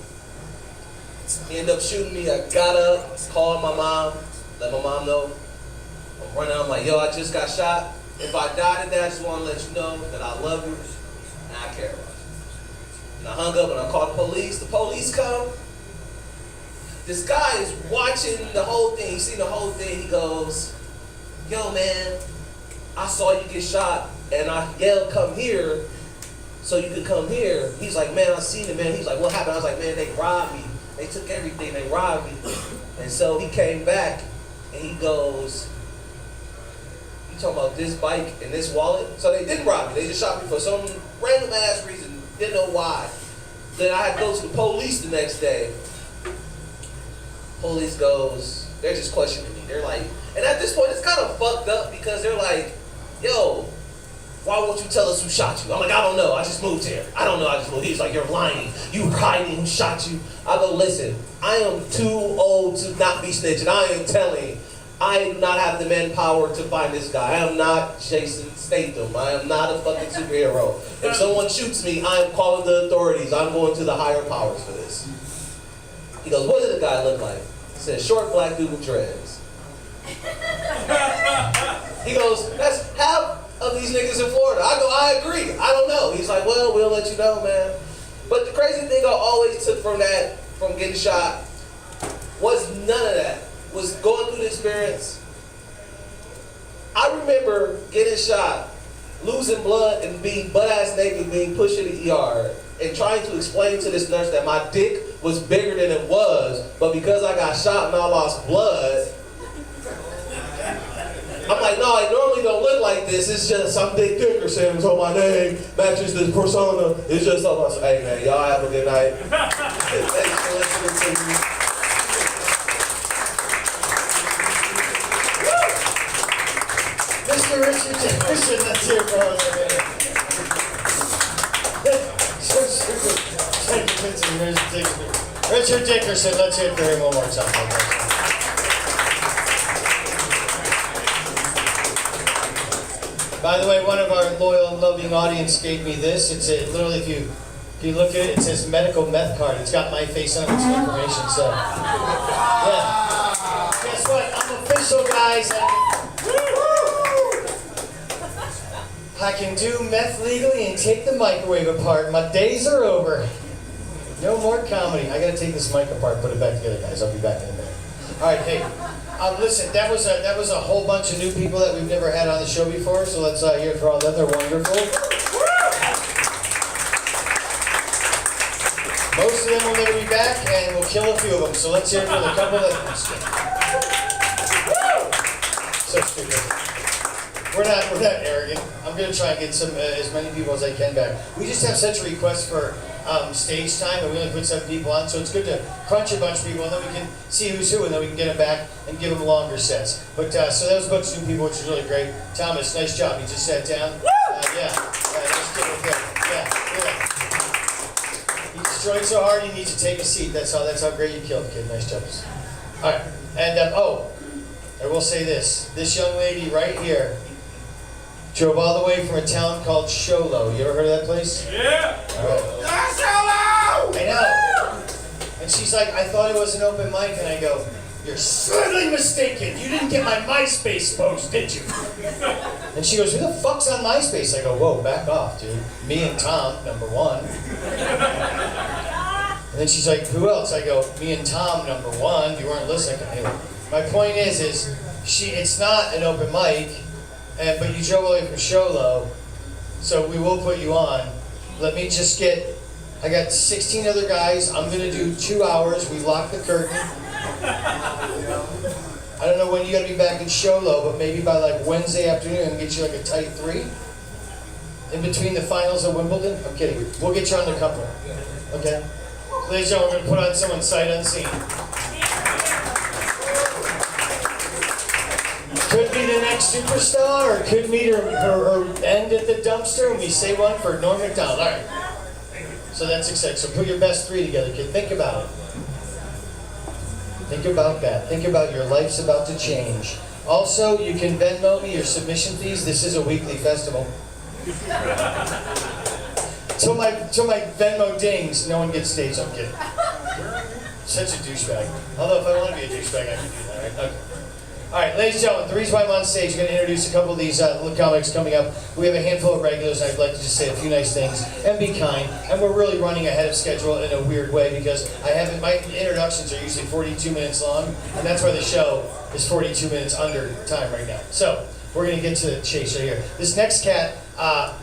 He ended up shooting me. I got up, called my mom, let my mom know. I'm running, I'm like, yo, I just got shot. If I die today, I just want to let you know that I love you and I care about you. And I hung up and I called the police. The police come. This guy is watching the whole thing. He's seen the whole thing. He goes, yo, man, I saw you get shot, and I yelled, come here, so you could come here. He's like, man, I seen it, man. He's like, what happened? I was like, man, they robbed me. They took everything, they robbed me. And so he came back, and he goes, you talking about this bike and this wallet? So they didn't rob me. They just shot me for some random ass reason. Didn't know why. Then I had to go to the police the next day. Police goes, they're just questioning me. They're like, and at this point, it's kind of fucked up because they're like, yo, why won't you tell us who shot you? I'm like, I don't know. I just moved here. I don't know. I just moved. He's like, you're lying. You were hiding. Who shot you? I go, listen, I am too old to not be snitching. I am telling. I do not have the manpower to find this guy. I am not Jason Statham. I am not a fucking superhero. If someone shoots me, I am calling the authorities. I'm going to the higher powers for this. He goes, what did the guy look like? He said, short black dude with dreads. He goes, that's half of these niggas in Florida. I go, I agree. I don't know. He's like, well, we'll let you know, man. But the crazy thing I always took from that, from getting shot, was none of that. Was going through the experience. I remember getting shot, losing blood, and being butt-ass naked, being pushed in the ER, and trying to explain to this nurse that my dick was bigger than it was, but because I got shot and I lost blood, I'm like, no, I normally don't look like this. It's just I'm Dick Dickerson, so my name matches this persona. It's just something I say, hey man, y'all have a good night. Thanks for listening to me. Mr. Richard Dickerson, let's hear for him. Richard Dickerson, let's hear for him one more time. By the way, one of our loyal, loving audience gave me this. It's literally, if you look at it, it says medical meth card. It's got my face on it with some information. So, yeah. Guess what? I'm official, guys. I can do meth legally and take the microwave apart. My days are over. No more comedy. I gotta take this mic apart, put it back together, guys. I'll be back in a minute. All right, hey. Listen, that was a whole bunch of new people that we've never had on the show before. So let's hear it for all of them. They're wonderful. Most of them will never be back, and we'll kill a few of them. So let's hear it for the couple that. So stupid. We're not arrogant. I'm gonna try and get some as many people as I can back. We just have such a request for stage time, and we only put 7 people on, so it's good to crunch a bunch of people, and then we can see who's who, and then we can get them back and give them longer sets. But so that was a bunch of new people, which is really great. Thomas, nice job. You just sat down. Yeah, nice kid right there. Yeah. He destroyed so hard he needs to take a seat. That's how great you killed, kid. Nice job. All right, and I will say this. This young lady right here drove all the way from a town called Sholo. You ever heard of that place? Yeah. All right. Jello! I know. And she's like, I thought it was an open mic, and I go, you're certainly mistaken. You didn't get my MySpace post, did you? And she goes, who the fuck's on MySpace? I go, whoa, back off, dude. Me and Tom, #1. And then she's like, who else? I go, me and Tom, #1. You weren't listening. Anyway, my point is it's not an open mic. But you drove away from Sholo, so we will put you on. Let me just I got 16 other guys. I'm gonna do 2 hours. We lock the curtain. I don't know when you gotta be back in Sholo, but maybe by like Wednesday afternoon, and get you like a tight 3. In between the finals of Wimbledon. I'm kidding. We'll get you on the couple. Okay? Ladies and gentlemen, we're gonna put on someone sight unseen. Could be the next superstar, or could meet her end at the dumpster, and we say one for Norm Macdonald. All right. So that's exciting. So put your best 3 together, kid. Think about it. Think about that. Think about your life's about to change. Also, you can Venmo me your submission fees. This is a weekly festival. Till my Venmo dings, no one gets stage. I'm kidding. Such a douchebag. Although if I want to be a douchebag, I can do that, right? Okay. All right, ladies and gentlemen, the reason why I'm on stage, I'm going to introduce a couple of these little comics coming up. We have a handful of regulars, and I'd like to just say a few nice things and be kind. And we're really running ahead of schedule in a weird way because my introductions are usually 42 minutes long, and that's why the show is 42 minutes under time right now. So we're gonna get to the chase right here. This next cat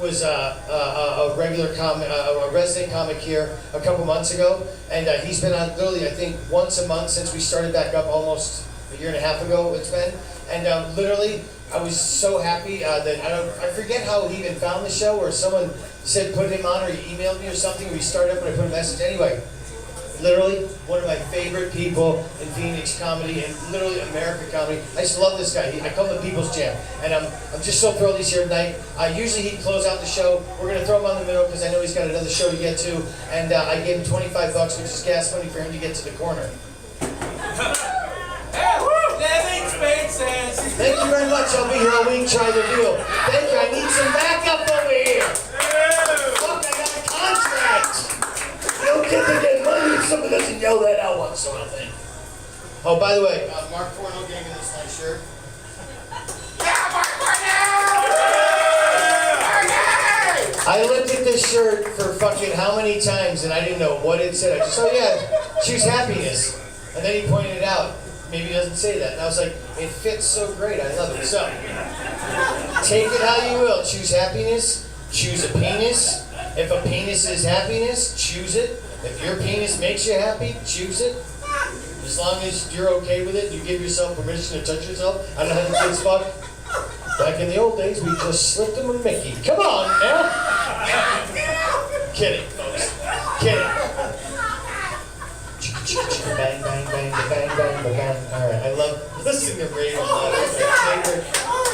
was a regular comic, a resident comic here a couple months ago, and he's been on literally I think once a month since we started back up almost a year and a half ago. It's been, and literally I was so happy that I forget how he even found the show, or someone said put him on, or he emailed me or something. We started up and I put a message anyway. Literally, one of my favorite people in Phoenix comedy and literally America comedy. I just love this guy. I call him the People's Champ. And I'm just so thrilled he's here tonight. Usually he'd close out the show. We're going to throw him on the middle because I know he's got another show to get to. And I gave him $25, which is gas money for him to get to the corner. Living spaces. Thank you very much. I'll be here all week trying to deal. Thank you. I need some backup over here. Fuck, I got a contract. You don't get to get money if someone doesn't yell that out once in a while. Thing. Oh, by the way, Mark Forno gave me this nice shirt. Yeah, Mark Forno! I looked at this shirt for fucking how many times and I didn't know what it said. I just, oh yeah, choose happiness. And then he pointed it out. Maybe he doesn't say that. And I was like, it fits so great. I love it. So, take it how you will. Choose happiness. Choose a penis. If a penis is happiness, choose it. If your penis makes you happy, choose it. As long as you're okay with it, you give yourself permission to touch yourself. I don't know how the kids fuck. Back in the old days, we just slipped them a Mickey. Come on, now. Kidding, folks. Kidding. Bang, bang, bang, bang, bang, bang, bang. All right, I love listening to radio. It's my favorite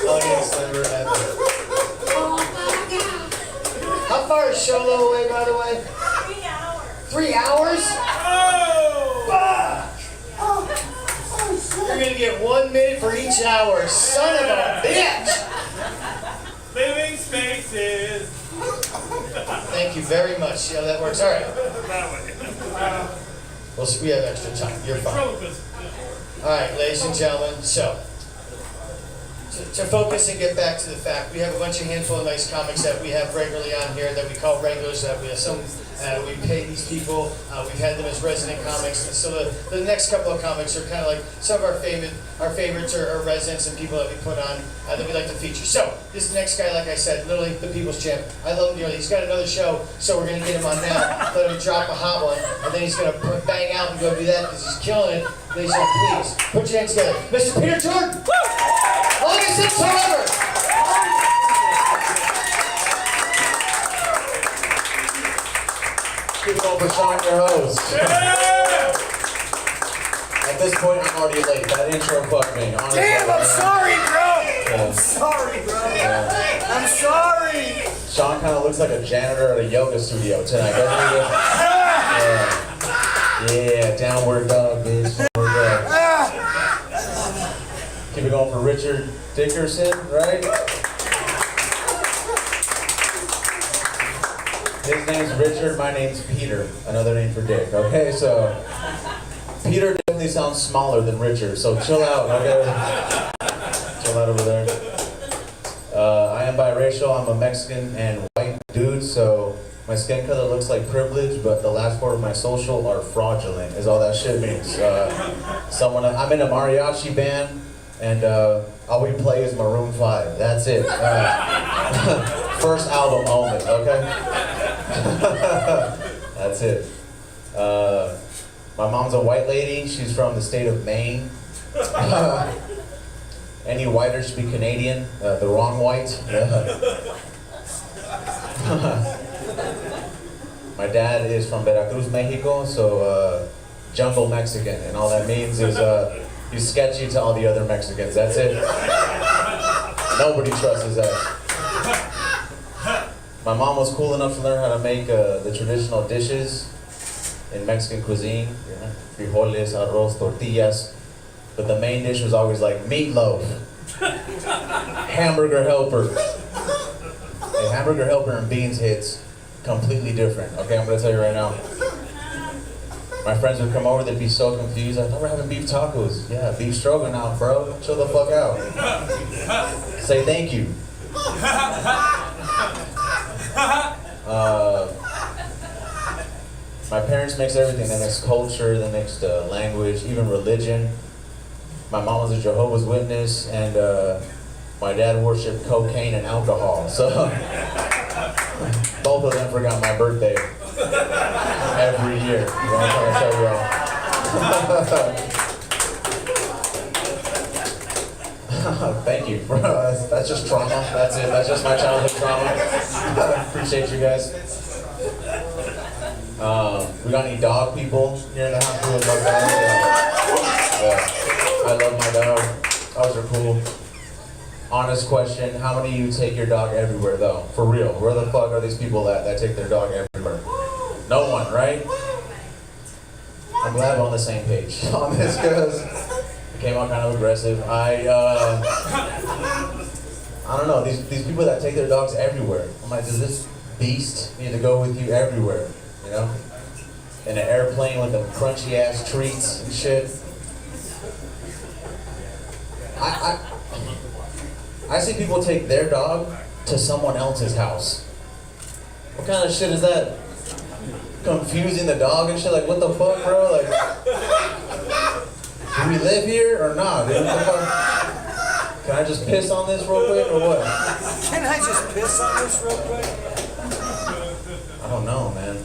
audience member ever. How far is Jello away, by the way? 3 hours. 3 hours? Oh! Fuck! You're gonna get 1 minute for each hour, son of a bitch! Living spaces. Thank you very much. See how that works? All right. That way. Well, we have extra time. You're fine. All right, ladies and gentlemen. So, to focus and get back to the fact, we have a handful of nice comics that we have regularly on here that we call regulars. That we have some. We pay these people. We've had them as resident comics. And so the next couple of comics are kind of like some of our favorites are residents and people that we put on that we like to feature. So this next guy, like I said, literally the People's Champ. I love him dearly. He's got another show, so we're gonna get him on now. Let him drop a hot one, and then he's gonna bang out and go do that because he's killing it. Ladies and gentlemen, please put your hands together, Mr. Peter Jordan. Longest intro ever. Keep it going for Sean, your host. At this point, I'm already late. That intro fucked me. Honestly, Damn, I'm sorry, bro. Yeah. I'm sorry, bro. I'm sorry. Sean kind of looks like a janitor at a yoga studio tonight, doesn't he? Yeah, downward dog, bitch. Downward dog. Keep it going for Richard Dickerson, right? His name's Richard, my name's Peter. Another name for Dick. Okay, so Peter definitely sounds smaller than Richard, so chill out, okay? Chill out over there. I am biracial. I'm a Mexican and white dude, so my skin color looks like privilege, but the last four of my social are fraudulent, is all that shit means. I'm in a mariachi band, and all we play is Maroon 5. That's it. First album only, okay? That's it. My mom's a white lady. She's from the state of Maine. Any whiter should be Canadian. The wrong white. My dad is from Veracruz, Mexico, so jungle Mexican, and all that means is he's sketchy to all the other Mexicans. That's it. Nobody trusts his ass. My mom was cool enough to learn how to make the traditional dishes in Mexican cuisine. Frijoles, arroz, tortillas. But the main dish was always like meatloaf. Hamburger helper. A hamburger helper and beans hits completely different. Okay, I'm gonna tell you right now. My friends would come over, they'd be so confused. I thought we're having beef tacos. Yeah, beef stroganoff, bro. Chill the fuck out. Say thank you. My parents mixed everything. They mixed culture, they mixed language, even religion. My mom was a Jehovah's Witness, and My dad worshipped cocaine and alcohol, so both of them forgot my birthday every year. You know what I'm trying to tell y'all? Thank you. That's just trauma. That's it. That's just my childhood trauma. Appreciate you guys. We got any dog people here in the house? Who love dogs? Yeah. I love my dog. Dogs are cool. Honest question, how many of you take your dog everywhere though? For real, where the fuck are these people that take their dog everywhere? No one, right? I'm glad we're on the same page on this because it came out kind of aggressive. I don't know, these people that take their dogs everywhere. I'm like, does this beast need to go with you everywhere? You know? In an airplane with them crunchy ass treats and shit. I see people take their dog to someone else's house. What kind of shit is that? Confusing the dog and shit? Like, what the fuck, bro? Like, do we live here or not, dude? What the fuck? Can I just piss on this real quick or what? Can I just piss on this real quick? I don't know, man.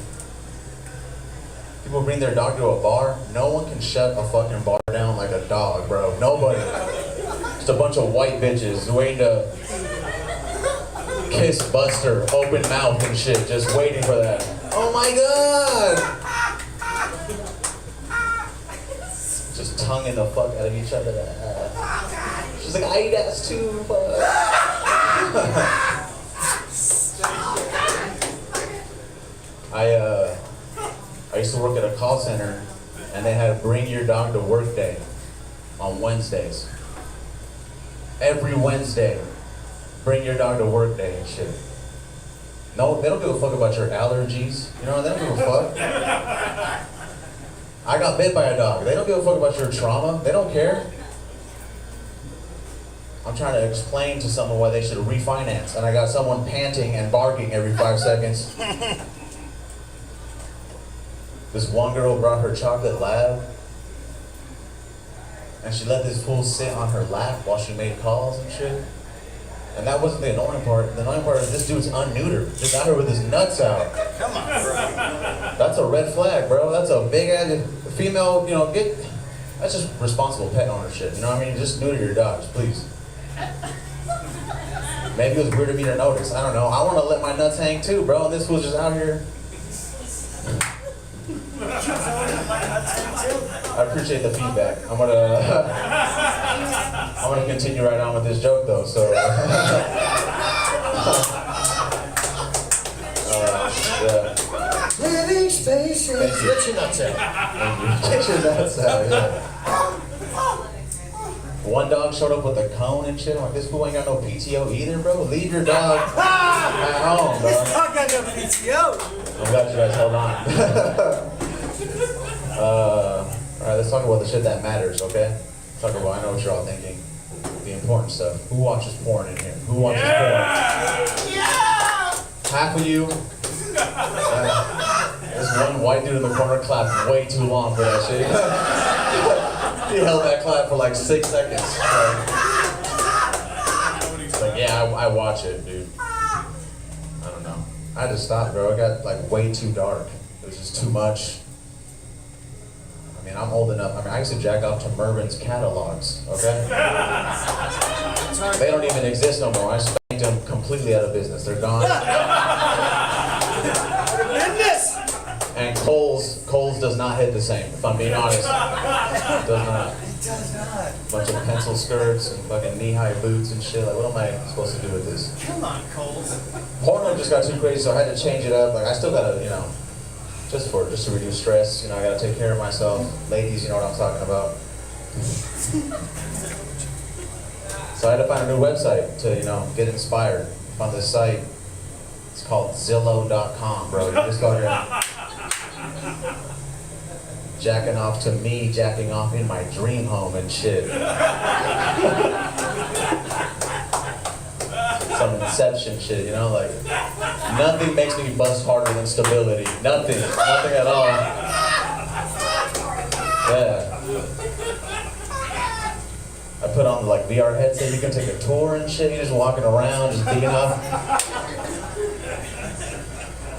People bring their dog to a bar. No one can shut a fucking bar down like a dog, bro. Nobody. Just a bunch of white bitches waiting to kiss Buster, open mouth and shit, just waiting for that. Oh my god! Just tonguing the fuck out of each other. She's like, I eat ass too, fuck. I used to work at a call center, and they had a bring your dog to work day on Wednesdays. Every Wednesday, bring your dog to work day and shit. No, they don't give a fuck about your allergies. You know, they don't give a fuck. I got bit by a dog. They don't give a fuck about your trauma. They don't care. I'm trying to explain to someone why they should refinance, and I got someone panting and barking every 5 seconds. This one girl brought her chocolate lab, and she let this fool sit on her lap while she made calls and shit. And that wasn't the annoying part. The annoying part is this dude's unneutered. Just out here with his nuts out. Come on, bro. That's a red flag, bro. That's a big ass female, you know, that's just responsible pet ownership. You know what I mean? Just neuter your dogs, please. Maybe it was weird of me to notice. I don't know. I want to let my nuts hang too, bro. And this fool's just out here. I appreciate the feedback. I'm gonna continue right on with this joke though. So, yeah. Living spaces. Get your nuts out. Get your nuts out. Yeah. One dog showed up with a cone and shit. I'm like, this fool ain't got no PTO either, bro. Leave your dog at home, bro. This dog got no PTO. I'm glad you guys held on. Alright, let's talk about the shit that matters, okay? Talk about, I know what you're all thinking. The important stuff. Who watches porn in here? Who watches porn? Yeah! Half of you. There's one white dude in the corner clapped way too long for that shit. He held that clap for like 6 seconds. Like, yeah, I watch it, dude. I don't know. I had to stop, bro. It got like way too dark. It was just too much. I mean, I'm old enough. I mean, I used to jack off to Mervin's catalogs, okay? They don't even exist no more. I spanked them completely out of business. They're gone. And Kohl's does not hit the same, if I'm being honest. It does not. It does not. Bunch of pencil skirts and fucking knee-high boots and shit. Like, what am I supposed to do with this? Come on, Coles. Porno just got too crazy, so I had to change it up. Like, I still gotta, you know, just to reduce stress. You know, I gotta take care of myself. Ladies, you know what I'm talking about. So I had to find a new website to, you know, get inspired. Found this site. It's called Zillow.com, bro. You just go here. Jacking off to me, jacking off in my dream home and shit. Some Inception shit, you know, like nothing makes me bust harder than stability. Nothing at all. Yeah. I I put on like VR headset. You can take a tour and shit. You're just walking around, just digging up.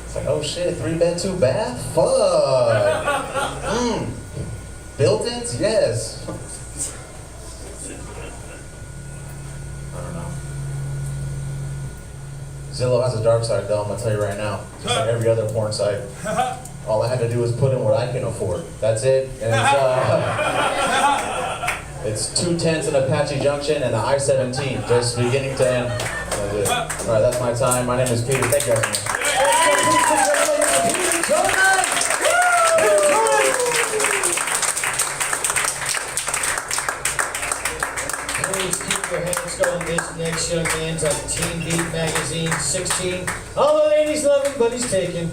It's like, oh shit, 3-bed, 2-bath? Fuck. Built-ins? Yes. I don't know. Zillow has a dark side though, I'm gonna tell you right now. Just like every other porn site. All I had to do was put in what I can afford. That's it. And it's 210s in Apache Junction and the I-17, just beginning to end. That's it. All right, that's my time. My name is Peter. Thank you guys so much. Please keep your hands going. This next young man's on Teen Beat Magazine, 16. All the ladies love him, but he's taken.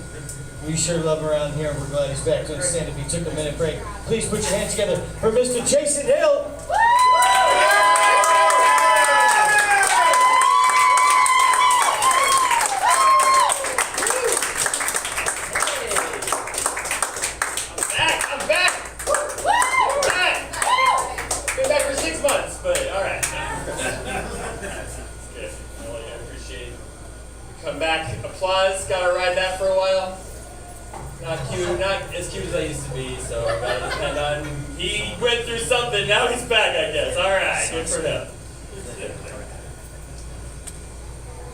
We sure love him around here, and we're glad he's back. So stand if he took a minute break. Please put your hands together for Mr. Jason Hill. I'm back! Been back for 6 months, but alright. Good. Well, I appreciate it. Come back, applause, gotta ride that for a while. Not cute, not as cute as I used to be, so I gotta depend on. He went through something, now he's back, I guess. Alright, good for him.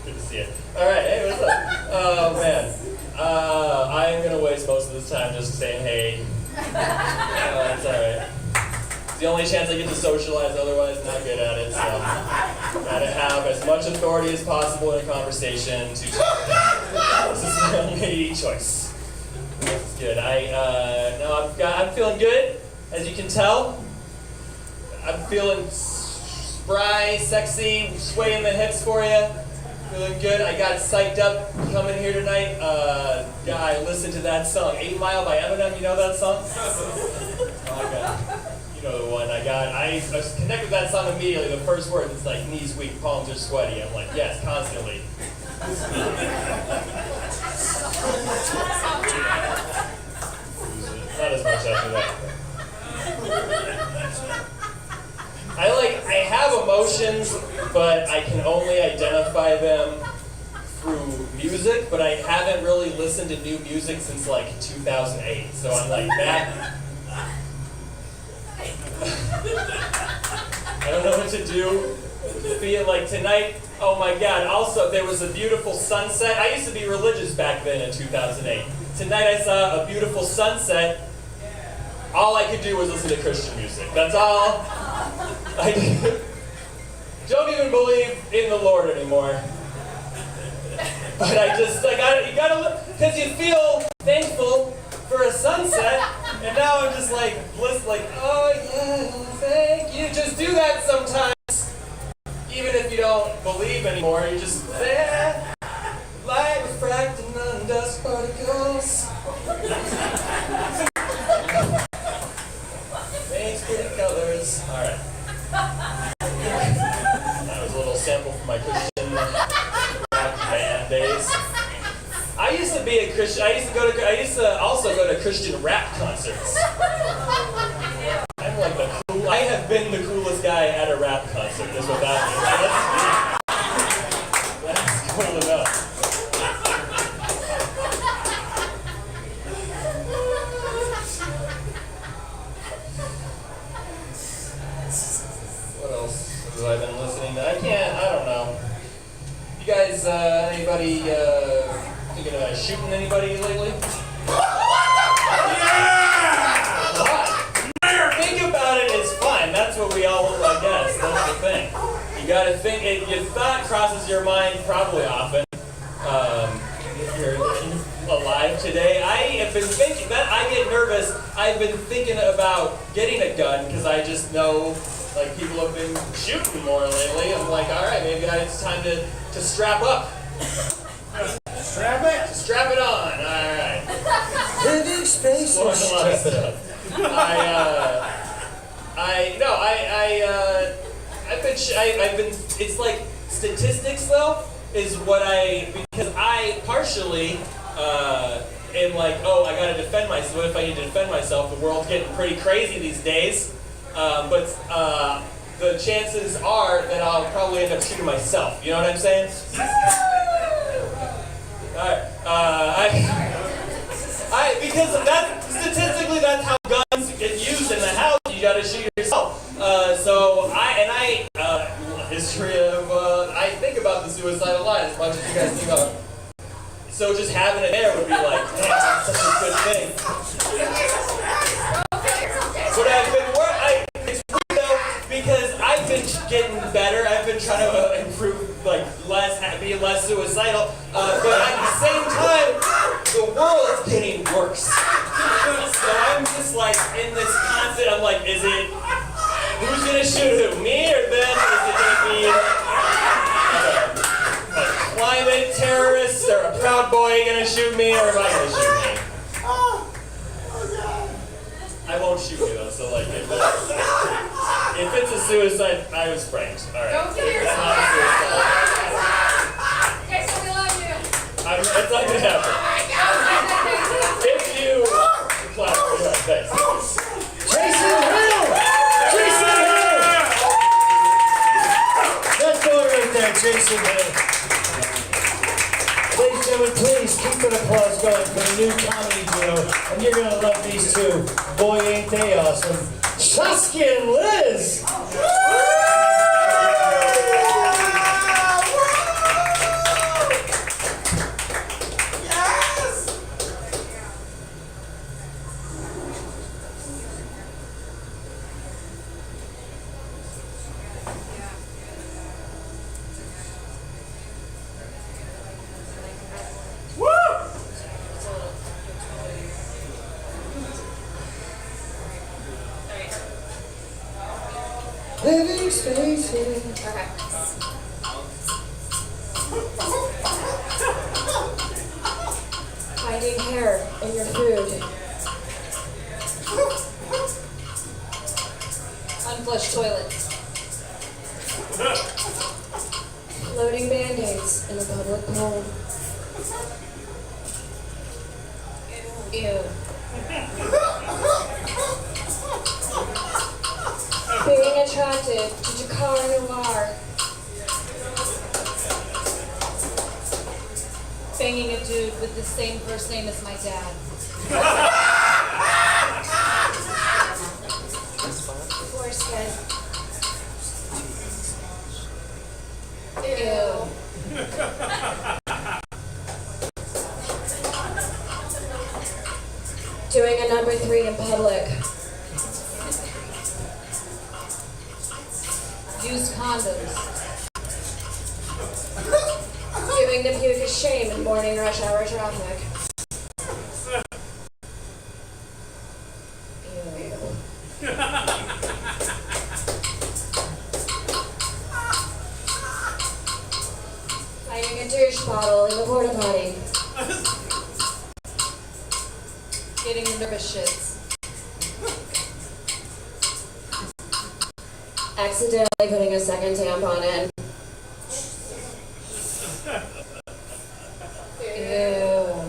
Good to see you. Alright, hey, what's up? Oh man. I'm gonna waste most of this time just saying hey. It's alright. It's the only chance I get to socialize, otherwise not good at it, so gotta have as much authority as possible in a conversation to talk. This is the only choice. That's good. I'm feeling good, as you can tell. I'm feeling spry, sexy, swaying the hips for you. Feeling good. I got psyched up coming here tonight. I listened to that song, 8 Mile by Eminem. You know that song? Oh my god. You know the one. I was connected with that song immediately. The first word, it's like knees weak, palms are sweaty. I'm like, yes, constantly. Not as much after that. I have emotions, but I can only identify them through music, but I haven't really listened to new music since like 2008. So I'm like that. I don't know what to do. Feel like tonight, oh my god, also there was a beautiful sunset. I used to be religious back then in 2008. Tonight I saw a beautiful sunset. All I could do was listen to Christian music. That's all I did. Don't even believe in the Lord anymore. But you gotta, because you feel thankful for a sunset, and now I'm just like, oh yeah, thank you. Just do that sometimes. Even if you don't believe anymore, you just there, light refracting on dust particles. Makes pretty colors. All right. That was a little sample from my Christian rock band days. I used to be a Christian. I used to also go to Christian rap concerts. I'm like I have been the coolest guy at a rap concert. Is what that means. That's cool enough. What else have I been listening to? I don't know. You guys, anybody thinking about shooting anybody lately? Think about it, it's fine. That's what we all look like, guess. That's the thing. You gotta think, your thought crosses your mind probably often. If you're alive today. I have been thinking, that I get nervous. I've been thinking about getting a gun because I just know, like, people have been shooting more lately. I'm like, alright, maybe it's time to strap up. Strap it. Strap it on, alright. Living space. Strap it up. I've been, it's like statistics though, is what because I partially am like, oh, I gotta defend myself. What if I need to defend myself? The world's getting pretty crazy these days. But the chances are that I'll probably end up shooting myself. You know what I'm saying? Alright, because statistically that's how guns get used in the house. You gotta shoot yourself. History of, I think about the suicide a lot as much as you guys think of. So just having it there would be like, man, that's such a good thing. But it's weird though, because I've been getting better. I've been trying to improve, like, be less suicidal. But at the same time, the world's getting worse. So I'm just like in this constant, I'm like, who's gonna shoot who, me or them? Is it gonna be a climate terrorist or a Proud Boy gonna shoot me, or am I gonna shoot me? I won't shoot you though, so like, if it's a suicide, I was pranked. Alright. Don't kill It's yourself. not a suicide. Okay, so we love you. It's not gonna happen. If you clap, yeah, thanks. Jason Hill! Jason Hill! That's going right there, Jason Hill. Ladies and gentlemen, please keep an applause going for the new comedy duo. And you're going to love these two. Boy, ain't they awesome. Saskia and Lives! Living spaces. Okay. Finding hair in your food. Unflushed toilets. Loading band-aids in a public pool. Ew. Being attracted to Jakar Noir. Banging a dude with the same first name as my dad. Foreskin. Ew. Doing a number 3 in public. Used condoms. Doing the puke of shame in morning rush hour traffic. Ew. Finding a douche bottle in the porta potty. Getting nervous shits. Accidentally putting a second tampon in. Ew.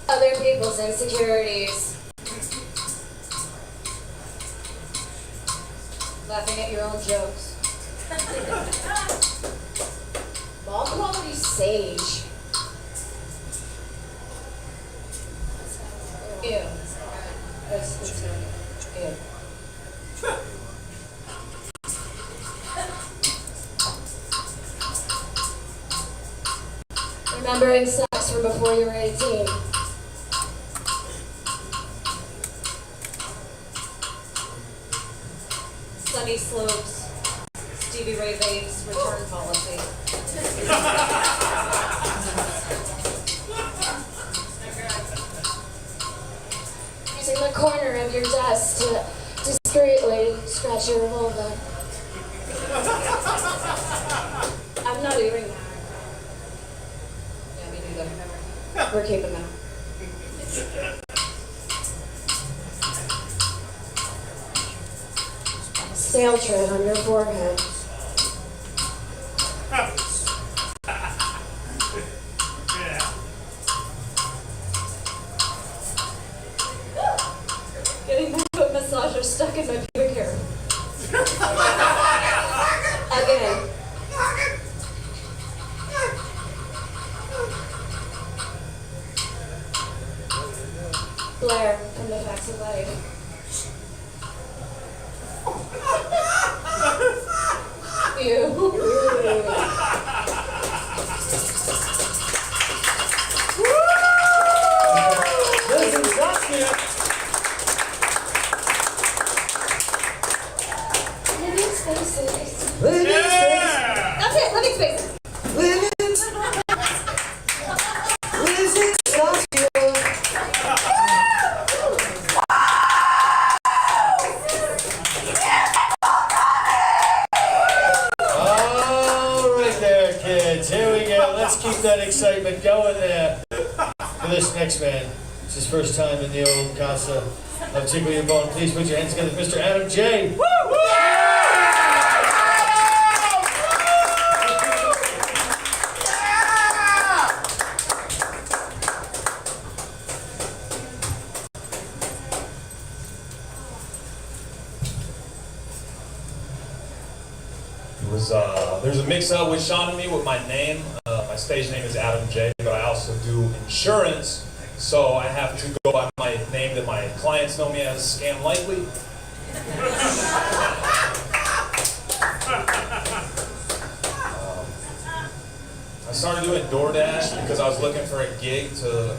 Other people's insecurities. Laughing at your own jokes. Mall quality sage. Ew. That's ew. Remembering sex from before you were 18. Sunny slopes. Stevie Ray Vape's return policy. Using the corner of your desk to discreetly scratch your vulva. I'm not doing that. Yeah, me neither. We're keeping that. Snail tread on your forehead. Living space. That's it, living space. Living. Living Saskia. All right there, kids. Here we go. Let's keep that excitement going there. For this next man, it's his first time in the old casa of Tickle Your Bone. Please put your hands together, Mr. Adam J. There's a mix-up with Sean and me with my name. My stage name is Adam J, but I also do insurance, so I have to go by my name that my clients know me as, Scam Likely. I started doing DoorDash because I was looking for a gig to,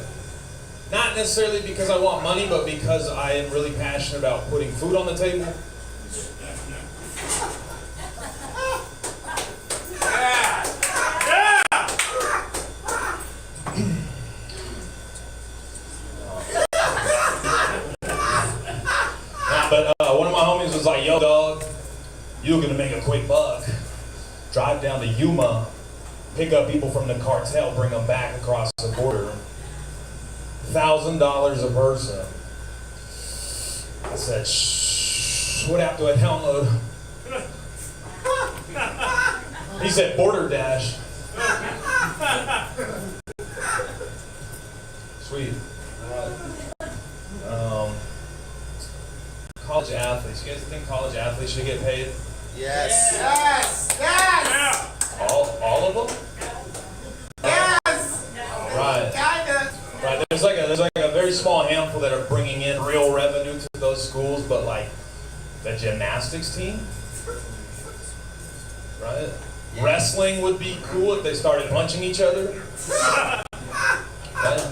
not necessarily because I want money, but because I am really passionate about putting food on the table. But one of my homies was like, yo dog, you're gonna make a quick buck. Drive down to Yuma, pick up people from the cartel, bring them back across the border. $1,000 a person. I said, shh, what app do I download? He said, Border Dash. Sweet. College athletes. You guys think college athletes should get paid? Yes. Yes. Yes. All of them? Yes. Right. Kinda. Right. There's like a very small handful that are bringing in real revenue to those schools, but like the gymnastics team, right? Wrestling would be cool if they started punching each other. Right?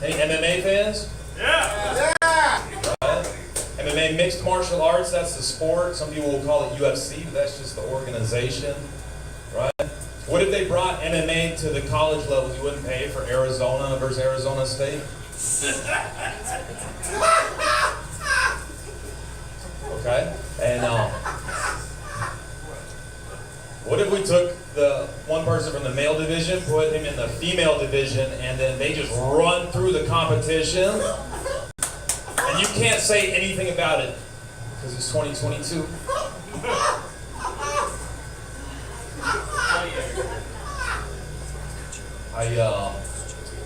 Any MMA fans? Yeah. Right? MMA mixed martial arts, that's the sport. Some people will call it UFC, but that's just the organization, right? What if they brought MMA to the college levels? You wouldn't pay for Arizona versus Arizona State? Okay, and what if we took the one person from the male division, put him in the female division, and then they just run through the competition? And you can't say anything about it because it's 2022.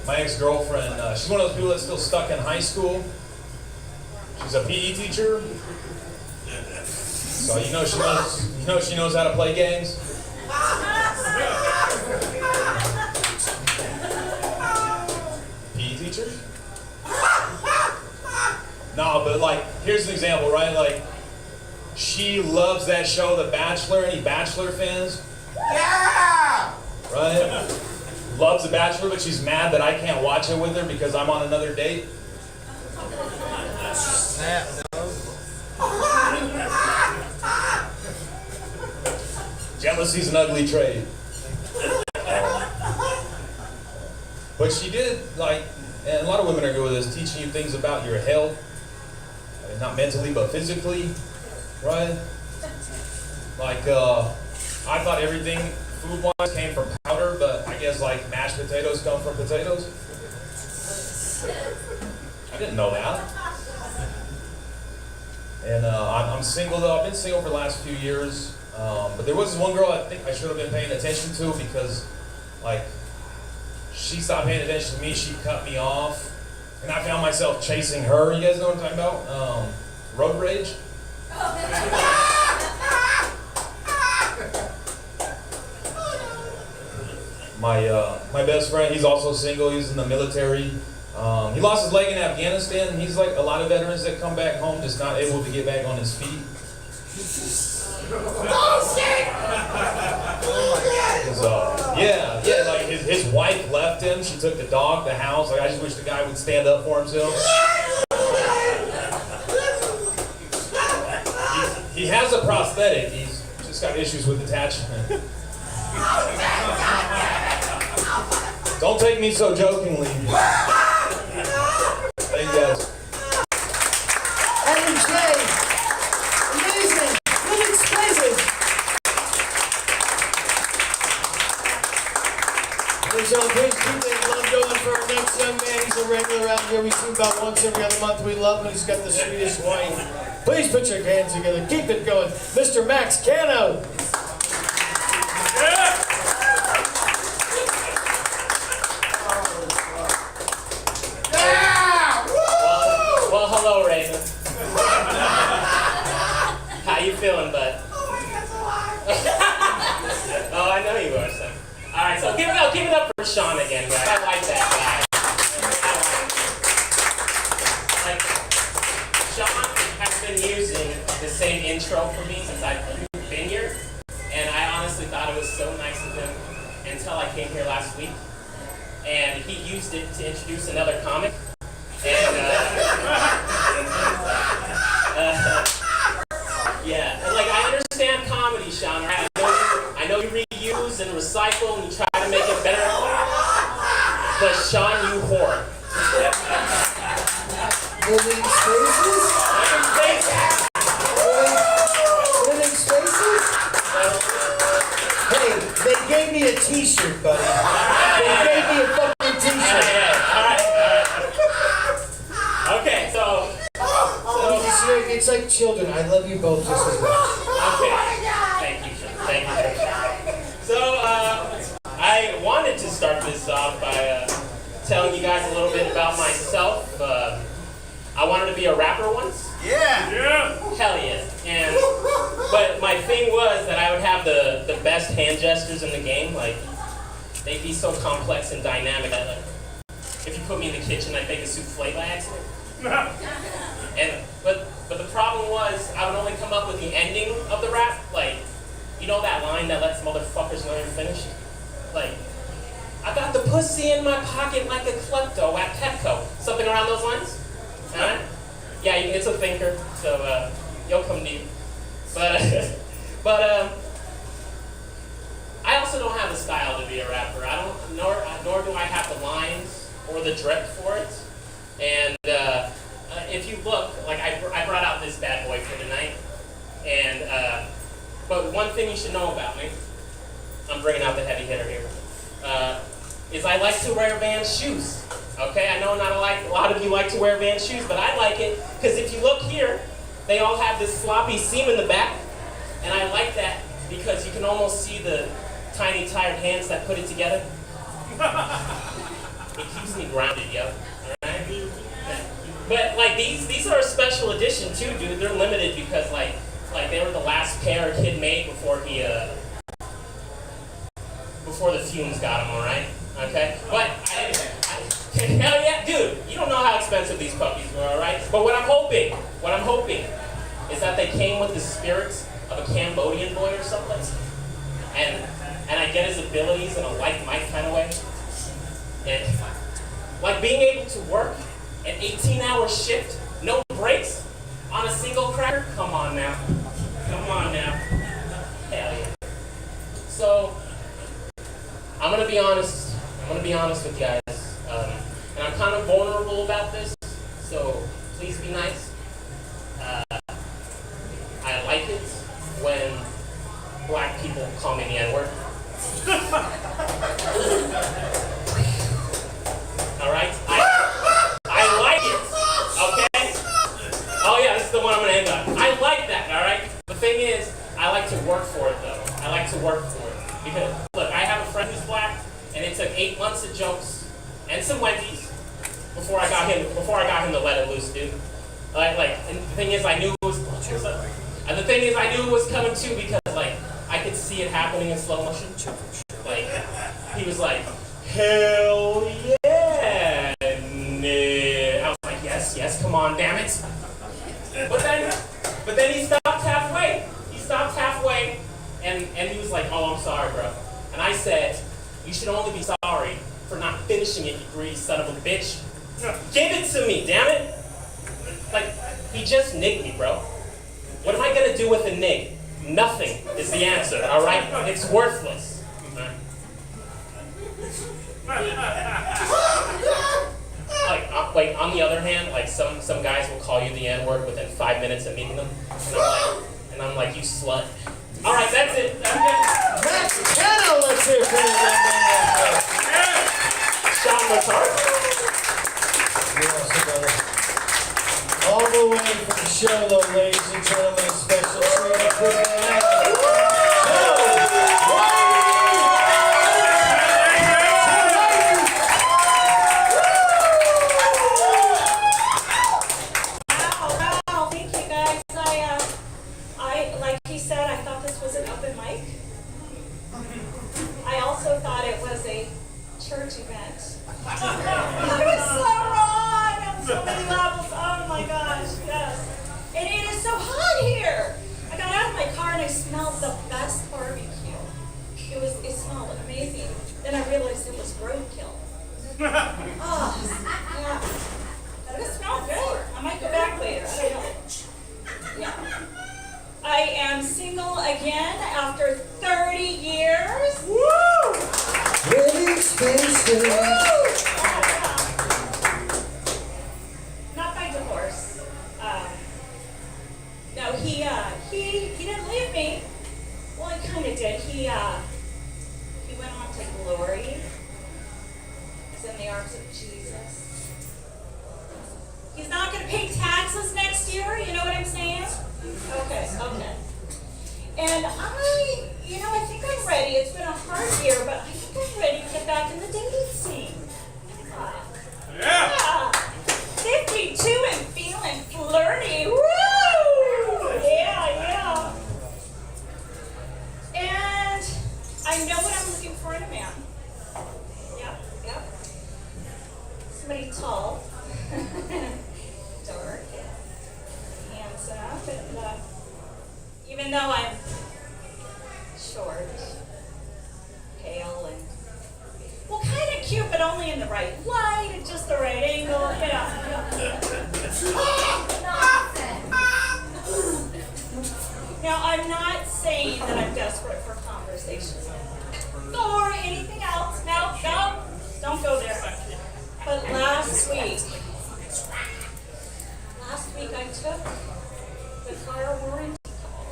My ex-girlfriend, she's one of those people that's still stuck in high school. She's a PE teacher, so you know she knows how to play games. PE teachers? No, but like, here's an example, right? Like, she loves that show, The Bachelor. Any Bachelor fans? Yeah. Right? Loves The Bachelor, but she's mad that I can't watch it with her because I'm on another date. Jealousy's an ugly trait. But she did, like, and a lot of women are good with this, teaching you things about your health. Not mentally, but physically, right? Like, I thought everything food-wise came from powder, but I guess like mashed potatoes come from potatoes. I didn't know that. And I'm single though. I've been single for the last few years. But there was this one girl I think I should have been paying attention to because, like, she stopped paying attention to me. She cut me off. And I found myself chasing her. You guys know what I'm talking about? Road rage. My best friend, he's also single. He's in the military. He lost his leg in Afghanistan. He's like a lot of veterans that come back home, just not able to get back on his feet. Yeah, like his wife left him. She took the dog, the house. Like, I just wish the guy would stand up for himself. He has a prosthetic. He's just got issues with attachment. Don't take me so jokingly. Thank you guys. Adam J. Amazing. Living spaces. So please keep that love going for our next young man. He's a regular around here. We see him about once every other month. We love him. He's got the sweetest wife. Please put your hands together. Keep it going. Mr. Max Cano. Well, hello, Raven. How you feeling, bud? Oh, I know you are, son. All right, so give it up for Sean again, guys. I like that guy. Like, Sean has been using the same intro for me since I've been here, and I honestly thought it was so nice of him until I came here last week, and he used it to introduce another comic, and yeah, and like I understand comedy, Sean. Right? I know you reuse and recycle and you try to make it better, but Sean, you whore. Living spaces? Living spaces? Hey, they gave me a t-shirt, buddy. They gave me a fucking t-shirt. All right. Okay, so It's like children. I love you both just as much. okay. Thank you, Sean. Thank you. So I wanted to start this off by telling you guys a little bit about myself. I wanted to be a rapper once. Yeah. Hell yeah. But my thing was that I would have the best hand gestures in the game. Like, they'd be so complex and dynamic that, like, if you put me in the kitchen, I'd make a souffle by accident. But the problem was, I would only come up with the ending of the rap. Like, you know that line that lets motherfuckers know you're finished? Like, I got the pussy in my pocket like a klepto at Petco. Something around those lines? Alright? Yeah, it's a thinker, so you'll come deep. But I also don't have the style to be a rapper. Nor do I have the lines or the drip for it. And if you look, like I brought out this bad boy for tonight. And but one thing you should know about me, I'm bringing out the heavy hitter here, is I like to wear Vans shoes. Okay, I know not a lot of you like to wear Vans shoes, but I like it because if you look here, they all have this sloppy seam in the back, and I like that because you can almost see the tiny tired hands that put it together. It keeps me grounded, yo. Alright? But like these are a special edition too, dude. They're limited because like they were the last pair a kid made before the fumes got him, alright? Okay? But hell yeah, dude, you don't know how expensive these puppies were, alright? But what I'm hoping is that they came with the spirits of a Cambodian boy or something. And I get his abilities in a like Mike kind of way. And like being able to work an 18-hour shift, no breaks, on a single cracker? Come on now. Come on now. Hell yeah. So, I'm gonna be honest with you guys. And I'm kind of vulnerable about this, so please be nice. I like it when black people call me the N-word. Alright? I like it, okay? Oh yeah, this is the one I'm gonna end on. I like that, alright? The thing is, I like to work for it though. I like to work for it. Because, look, I have a friend who's black, and it took 8 months of jokes and some Wendy's before I got him to let it loose, dude. And the thing is, I knew it was coming too because like I could see it happening in slow motion. Like he was like, hell yeah, I was like, yes, come on, damn it. But then he stopped halfway. And he was like, oh, I'm sorry, bro. And I said, you should only be sorry for not finishing it, you greedy son of a bitch. Give it to me, damn it. Like, he just nigged me, bro. What am I gonna do with a nig? Nothing is the answer, all right? It's worthless. Like, on the other hand, like some guys will call you the N-word within 5 minutes of meeting them, and I'm like, you slut. All right, that's it. That's Cano, let's hear for you. Sean McCarthy. All the way from the show, though, ladies and gentlemen, a special treat for tonight. Wow, thank you guys. I like he said, I thought this was an open mic. I also thought it was a church event. I was so wrong on so many levels. Oh my gosh, yes. And it is so hot here. I got out of my car and I smelled the best barbecue. It smelled amazing. Then I realized it was roadkill. Oh, yeah. But it smelled good. I might go back later. I don't know. Yeah. I am single again after 30 years. Woo! Really expensive. Not by divorce. No, he didn't leave me. Well, he kind of did. He went on to glory. He's in the arms of Jesus. He's not going to pay taxes next year. You know what I'm saying? Okay. And I think I'm ready. It's been a hard year, but I think I'm ready to get back in the dating scene. Yeah. 52 and feeling flirty. Woo! Yeah. And I know what I'm looking for in a man. Yep. Somebody tall, dark, handsome, and even though I'm short, pale, and well, kind of cute, but only in the right light, at just the right angle, Now, I'm not saying that I'm desperate for conversation or anything else. No, don't go there. But last week I took the car warranty call.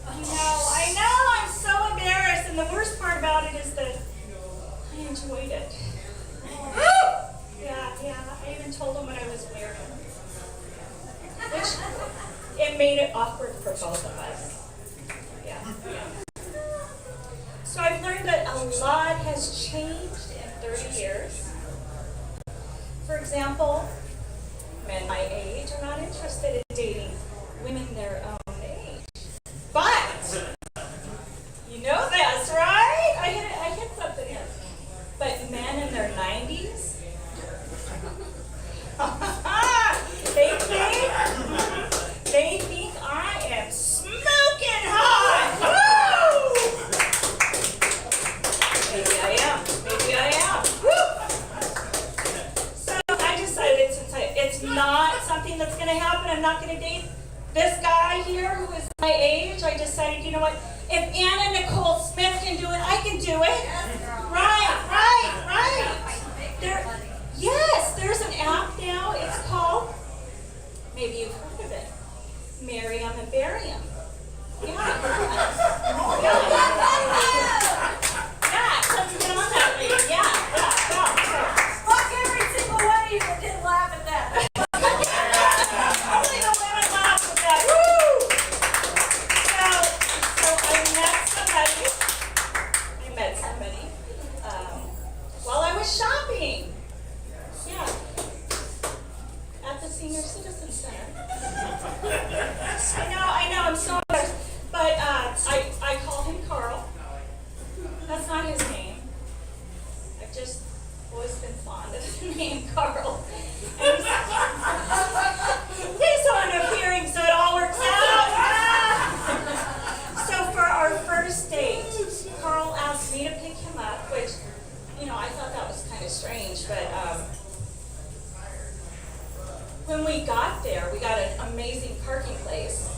I know, I'm so embarrassed, and the worst part about it is that I enjoyed it. Yeah, I even told him what I was wearing. Which, it made it awkward for both of us. Yeah. So I've learned that a lot has changed in 30 years. For example, men my age are not interested in dating women their own age. But, you know this, right? I hit something here. But men in their 90s, they think I am smoking hot. Woo! Maybe I am. Woo! So I decided it's not something that's going to happen. I'm not going to date this guy here who is my age. I decided, you know what? If Anna Nicole Smith can do it, I can do it. Right. There's an app now. It's called, maybe you've heard of it, Marry 'em and Bury 'em. Yeah, let's get on that lady. Yeah. Fuck every single one of you that didn't laugh at that. Only the women laughed at that. Woo! So I met somebody while I was shopping. Yeah. At the Senior Citizen Center. I know, I'm so embarrassed. But I call him Carl. That's not his name. I've just always been fond of the name Carl. And he's hard of hearing, so it all works out. So for our first date, Carl asked me to pick him up, which, I thought that was kind of strange, but when we got there, we got an amazing parking place.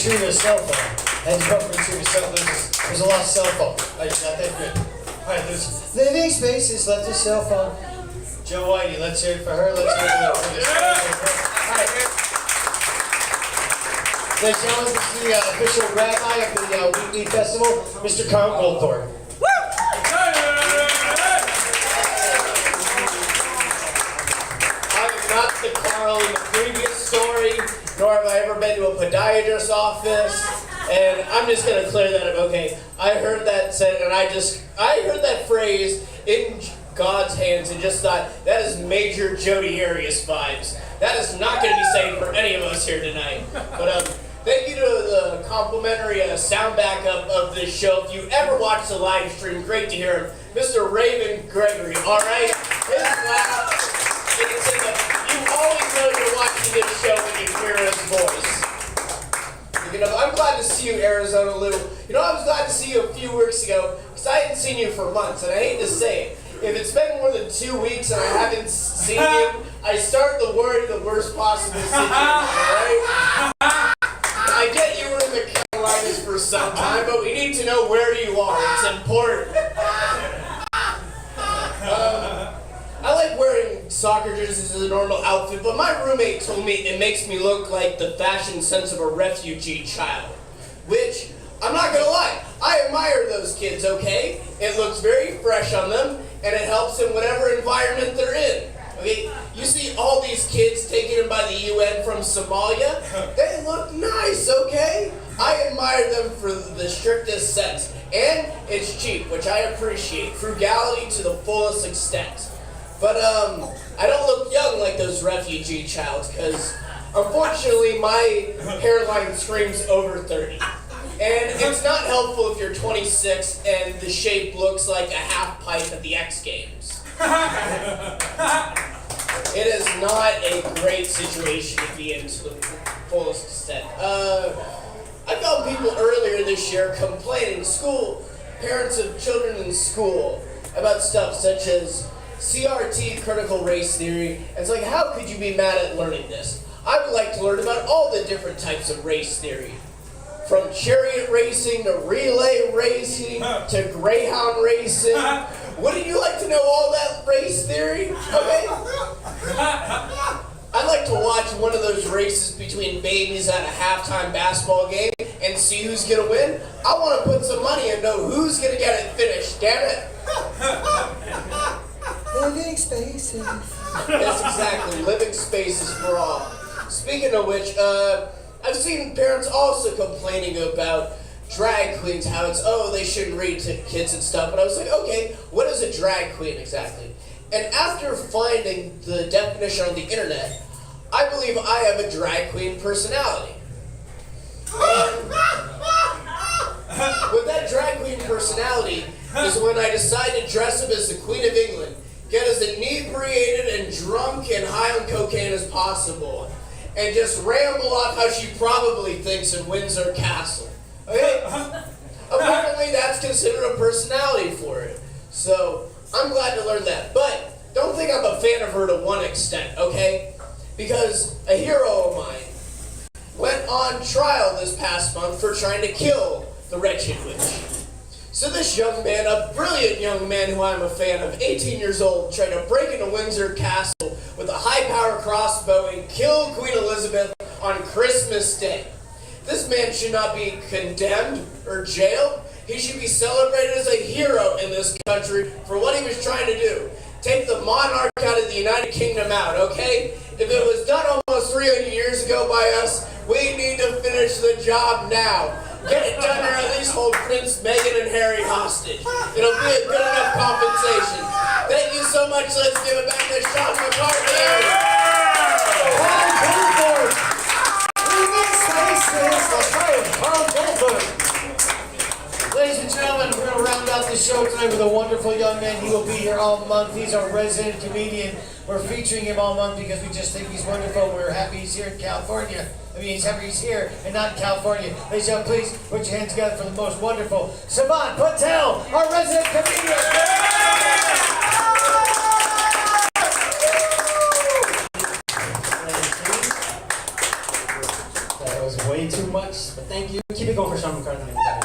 retrieve a cell phone. I had to go up and retrieve a cell phone. There's a lost cell phone. Oh, you got that? Good. All right, there's living spaces left a cell phone. Joe Whitey, let's hear it for her. Let's hear it for this. All right. Ladies and gentlemen, this is the official rabbi of the weekly festival, Mr. Carl Goldthorpe. I'm not the Carl in the previous story, nor have I ever been to a podiatrist's office, and I'm just going to clear that up, okay? I heard that said, and I heard that phrase, in God's hands, and just thought, that is major Jody Arias vibes. That is not going to be safe for any of us here tonight. But thank you to the complimentary sound backup of this show. If you ever watch the live stream, great to hear him. Mr. Raven Gregory, all right? His laugh, you always know you're watching this show when you hear his voice. You know, I'm glad to see you, Arizona Lou. You know, I was glad to see you a few weeks ago, because I hadn't seen you for months, and I hate to say it. If it's been more than 2 weeks and I haven't seen you, I start to worry the worst possible situation, right? I get you were in the Carolinas for some time, but we need to know where you are. It's important. I like wearing soccer jerseys as a normal outfit, but my roommate told me it makes me look like the fashion sense of a refugee child. Which, I'm not gonna lie, I admire those kids, okay? It looks very fresh on them, and it helps in whatever environment they're in. Okay, you see all these kids taken in by the UN from Somalia? They look nice, okay? I admire them for the strictest sense. And it's cheap, which I appreciate. Frugality to the fullest extent. But I don't look young like those refugee childs, because unfortunately my hairline screams over 30. And it's not helpful if you're 26 and the shape looks like a half pipe at the X Games. It is not a great situation to be in to the fullest extent. I found people earlier this year complaining, parents of children in school, about stuff such as CRT, critical race theory. And it's like, how could you be mad at learning this? I would like to learn about all the different types of race theory. From chariot racing to relay racing to greyhound racing. Wouldn't you like to know all that race theory? Okay. I'd like to watch one of those races between babies at a halftime basketball game and see who's gonna win. I want to put some money and know who's gonna get it finished. Damn it. Living spaces. Yes, exactly. Living spaces for all. Speaking of which, I've seen parents also complaining about drag queens, how it's, they shouldn't read to kids and stuff. But I was like, okay, what is a drag queen exactly? And after finding the definition on the internet, I believe I have a drag queen personality. And with that drag queen personality is when I decide to dress up as the Queen of England, get as inebriated and drunk and high on cocaine as possible, and just ramble off how she probably thinks in Windsor Castle. Okay? Apparently that's considered a personality for it. So, I'm glad to learn that. But, don't think I'm a fan of her to one extent, okay? Because a hero of mine went on trial this past month for trying to kill the wretched witch. So this young man, a brilliant young man who I'm a fan of, 18 years old, tried to break into Windsor Castle with a high-power crossbow and kill Queen Elizabeth on Christmas Day. This man should not be condemned or jailed. He should be celebrated as a hero in this country for what he was trying to do. Take the monarch out of the United Kingdom out, okay? If it was done almost 300 years ago by us, we need to finish the job now. Get it done or at least hold Prince, Meghan, and Harry hostage. It'll be a good enough compensation. Thank you so much. Let's give it back to Sean McCarthy. Ladies and gentlemen, we're going to round out the show tonight with a wonderful young man. He will be here all month. He's our resident comedian. We're featuring him all month because we just think he's wonderful. We're happy he's here in California. He's happy he's here and not in California. Ladies and gentlemen, please put your hands together for the most wonderful Savannah Patel, our resident comedian. That was way too much, but thank than anybody.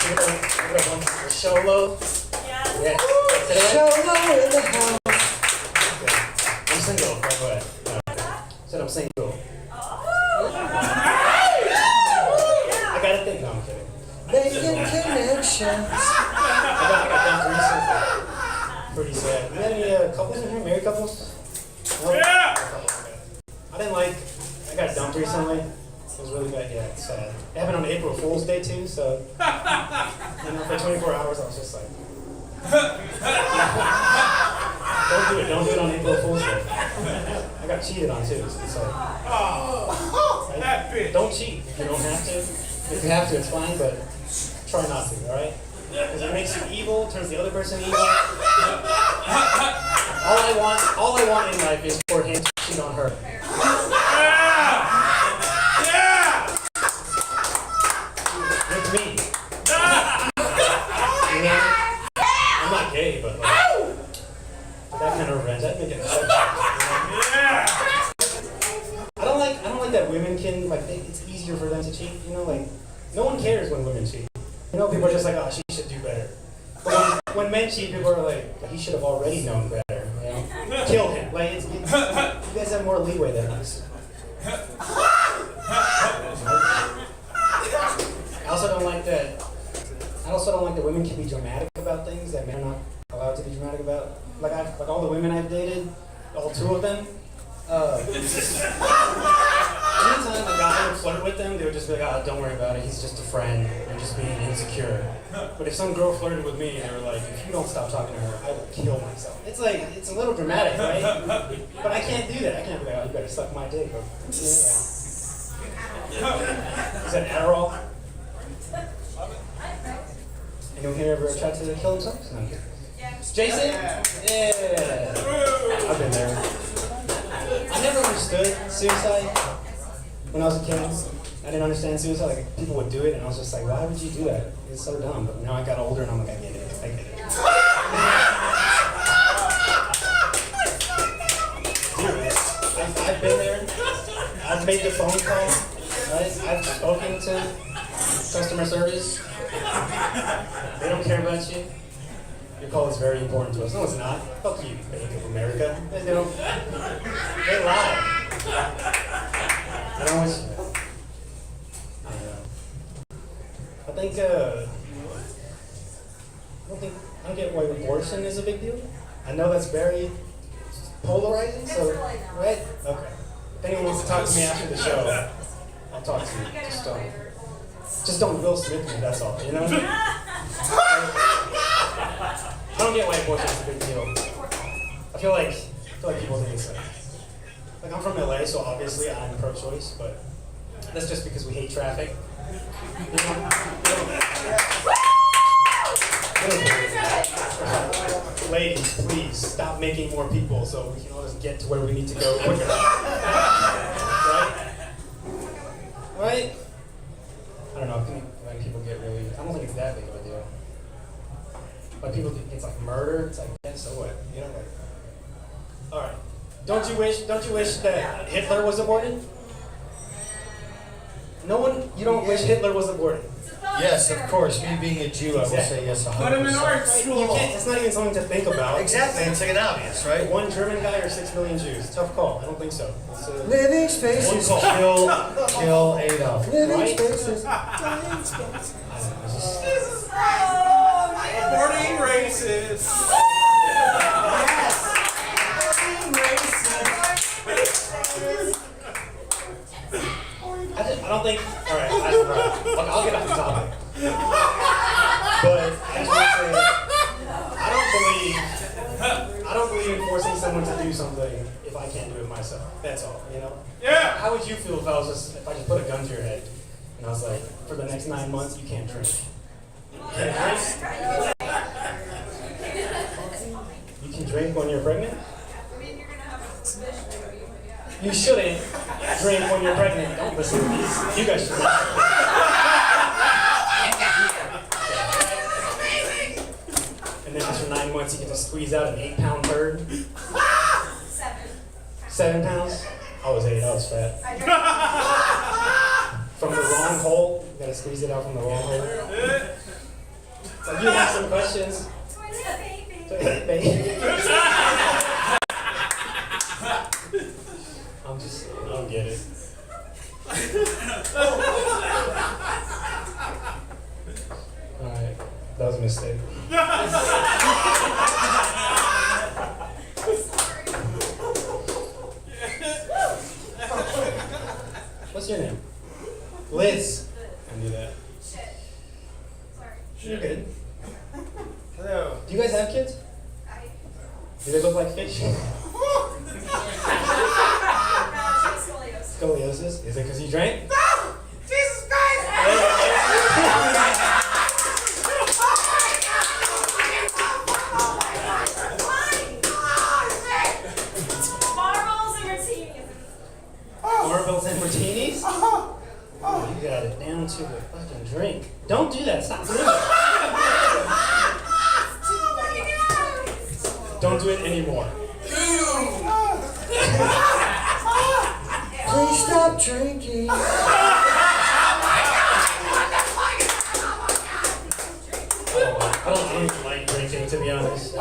Give it up once for Jello. Yeah. Jello in the house. Okay. I'm single, by the way. Said I'm single. I got a thing. No, I'm kidding. Making connections. I got down to recently. Pretty sad. You got any couples in here? Married couples? No? Yeah! I didn't like. I got dumped recently. It was really bad. Yeah, it's sad. It happened on April Fool's Day too. So, for 24 hours, I was just like, don't do it. Don't do it on April Fool's Day. I got cheated on too. So it's like, Oh, that bitch. don't cheat if you don't have to. If you have to, it's fine, but try not to. All right? Because it makes you evil, turns the other person evil. All I want in life is for him to cheat on her. Yeah! With me. You know? I'm not gay, but like, that kind of revenge, I'd make it Yeah! I don't like that women can, like, it's easier for them to cheat, you know? Like, no one cares when women cheat. You know, people are just like, oh, she should do better. But when men cheat, people are like, he should have already known better, you know? Kill him. Like, you guys have more leeway than us. I also don't like that women can be dramatic about things that men are not allowed to be dramatic about. Like all the women I've dated, all two of them, anytime a guy would flirt with them, they would just be like, oh, don't worry about it, he's just a friend, you're just being insecure. But if some girl flirted with me and they were like, if you don't stop talking to her, I will kill myself. It's like, it's a little dramatic, right? But I can't do that. I can't be like, oh, you better suck my dick. Or, is that Adderall? Anyone here ever tried to kill themselves? No. Jason? Yeah. I've been there. I never understood suicide when I was a kid. I didn't understand suicide. Like, people would do it, and I was just like, why would you do that? It's so dumb. But now I got older, and I'm like, I get it. I get it. Dude, I've been there. I've made the phone call. Right? I've spoken to customer service. They don't care about you. Your call is very important to us. No, it's not. Fuck you, Bank of America. They don't. They lie. I don't want you. I don't get why abortion is a big deal. I know that's very polarizing, so, right? Okay. If anyone wants to talk to me after the show, I'll talk to you. Just don't Will Smith me, that's all, you know? I don't get why abortion is a big deal. I feel like people think it's like I'm from LA, so obviously I'm pro-choice, but that's just because we hate traffic. You know? Ladies, please stop making more people so we can all just get to where we need to go quicker. Right? Right? I don't know, when people get really, I don't think it's that big of a deal. But people think it's like murder, it's like, yeah, so what? You know, like, alright. Don't you wish that Hitler was aborted? No one, you don't wish Hitler was aborted? Yes, of course. Me being a Jew, I will say yes 100%. Put him in art school. You can't, it's not even something to think about. Exactly, it's like an obvious, right? One German guy or 6 million Jews? Tough call. I don't think so. It's living spaces. One call. Kill Adolf. Living spaces. Aborting racist. I don't think. All right, look, I'll get off the topic. But I just want to say, I don't believe in forcing someone to do something if I can't do it myself. That's all, you know. Yeah. How would you feel if I just put a gun to your head and I was like, for the next 9 months you can't drink. You can't drink. You can drink when you're pregnant. You shouldn't drink when you're pregnant. Don't listen to these. You guys should not. And then after 9 months, you get to squeeze out an 8-pound bird. 7 pounds? I was 8, I was fat. From the wrong hole, you gotta squeeze it out from the wrong hole. So you have some questions? Toilet baby. I don't get it. Alright, that was a mistake. What's your name? Liz. I knew that. You're good. Hello. Do you guys have kids? Do they look like fish? Scoliosis? Is it because you drank? No! Jesus Christ! Marbles and martinis. Marbles and martinis? Oh, you got it down to the fucking drink. Don't do that. Stop doing it. Don't do it anymore. Please stop drinking. I don't really like drinking, to be honest. I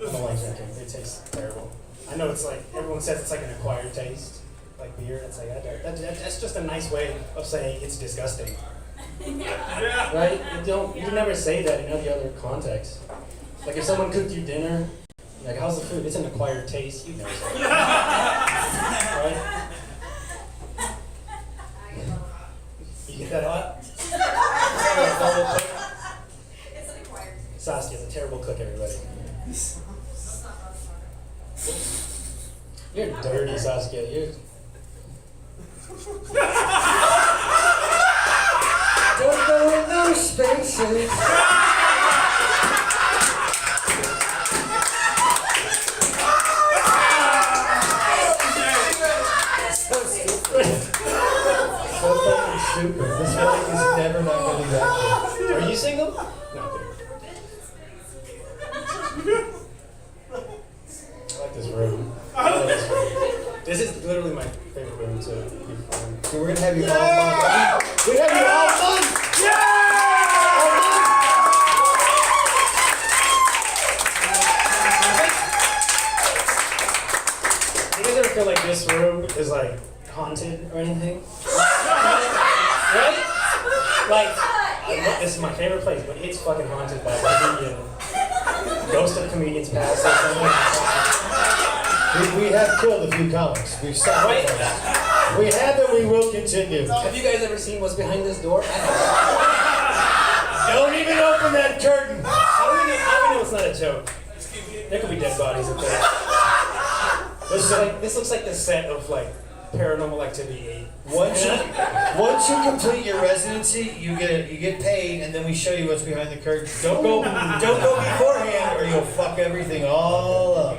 don't like drinking. It tastes terrible. I know it's like, everyone says it's like an acquired taste, like beer. It's like, that's just a nice way of saying it's disgusting. Right? You never say that in any other context. Like if someone cooked you dinner, like, how's the food? It's an acquired taste. You know. Right? You get that hot? It's an acquired. Saskia's a terrible cook, everybody. You're dirty, Saskia. Don't go in those spaces. Stupid. This mic is never not going to be that good. Are you single? No, I like this room. I love this room. This is literally my favorite room to be from. So we're gonna have you all month. We're gonna have you all month. Do you guys ever feel like this room is like haunted or anything? Right? Like, this is my favorite place, but it's fucking haunted by a comedian. Ghost of comedians past or something. We have killed a few comics. We've stopped. Right? We have and we will continue. Have you guys ever seen what's behind this door? Don't even open that curtain. How do we know it's not a joke? There could be dead bodies up there. This looks like the set of like Paranormal Activity 8. Once you complete your residency, you get paid, and then we show you what's behind the curtain. Don't go beforehand, or you'll fuck everything all up.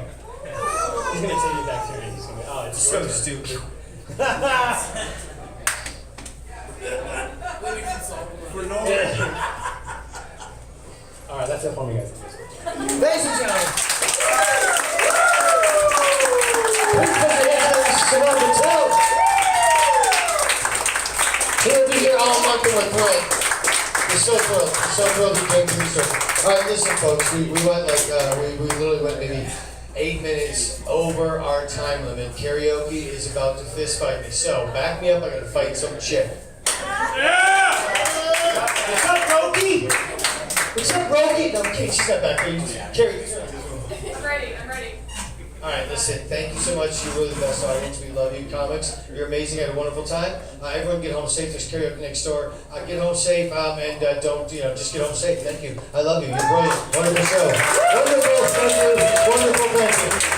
He's gonna take you back there, and he's gonna. Oh, it's So stupid. All right, that's it for me, guys. Ladies and gentlemen, please put your hands on Savannah Patel. He'll be here all month in one point. We're so thrilled. We're so thrilled he came to the show. All right, listen, folks. We went like we literally went maybe 8 minutes over our time limit. Karaoke is about to fist fight me. So back me up. I gotta fight some chick. Yeah! What's up, Roki? What's up, Roki? No, okay, she's not back there. Carrie. I'm ready. All right, listen. Thank you so much. You're really the best audience. We love you, comics. You're amazing. Had a wonderful time. Everyone, get home safe. There's karaoke next door. Get home safe, and don't just get home safe. Thank you. I love you. You're brilliant. Wonderful show. Wonderful. Thank you. Wonderful. Thank you.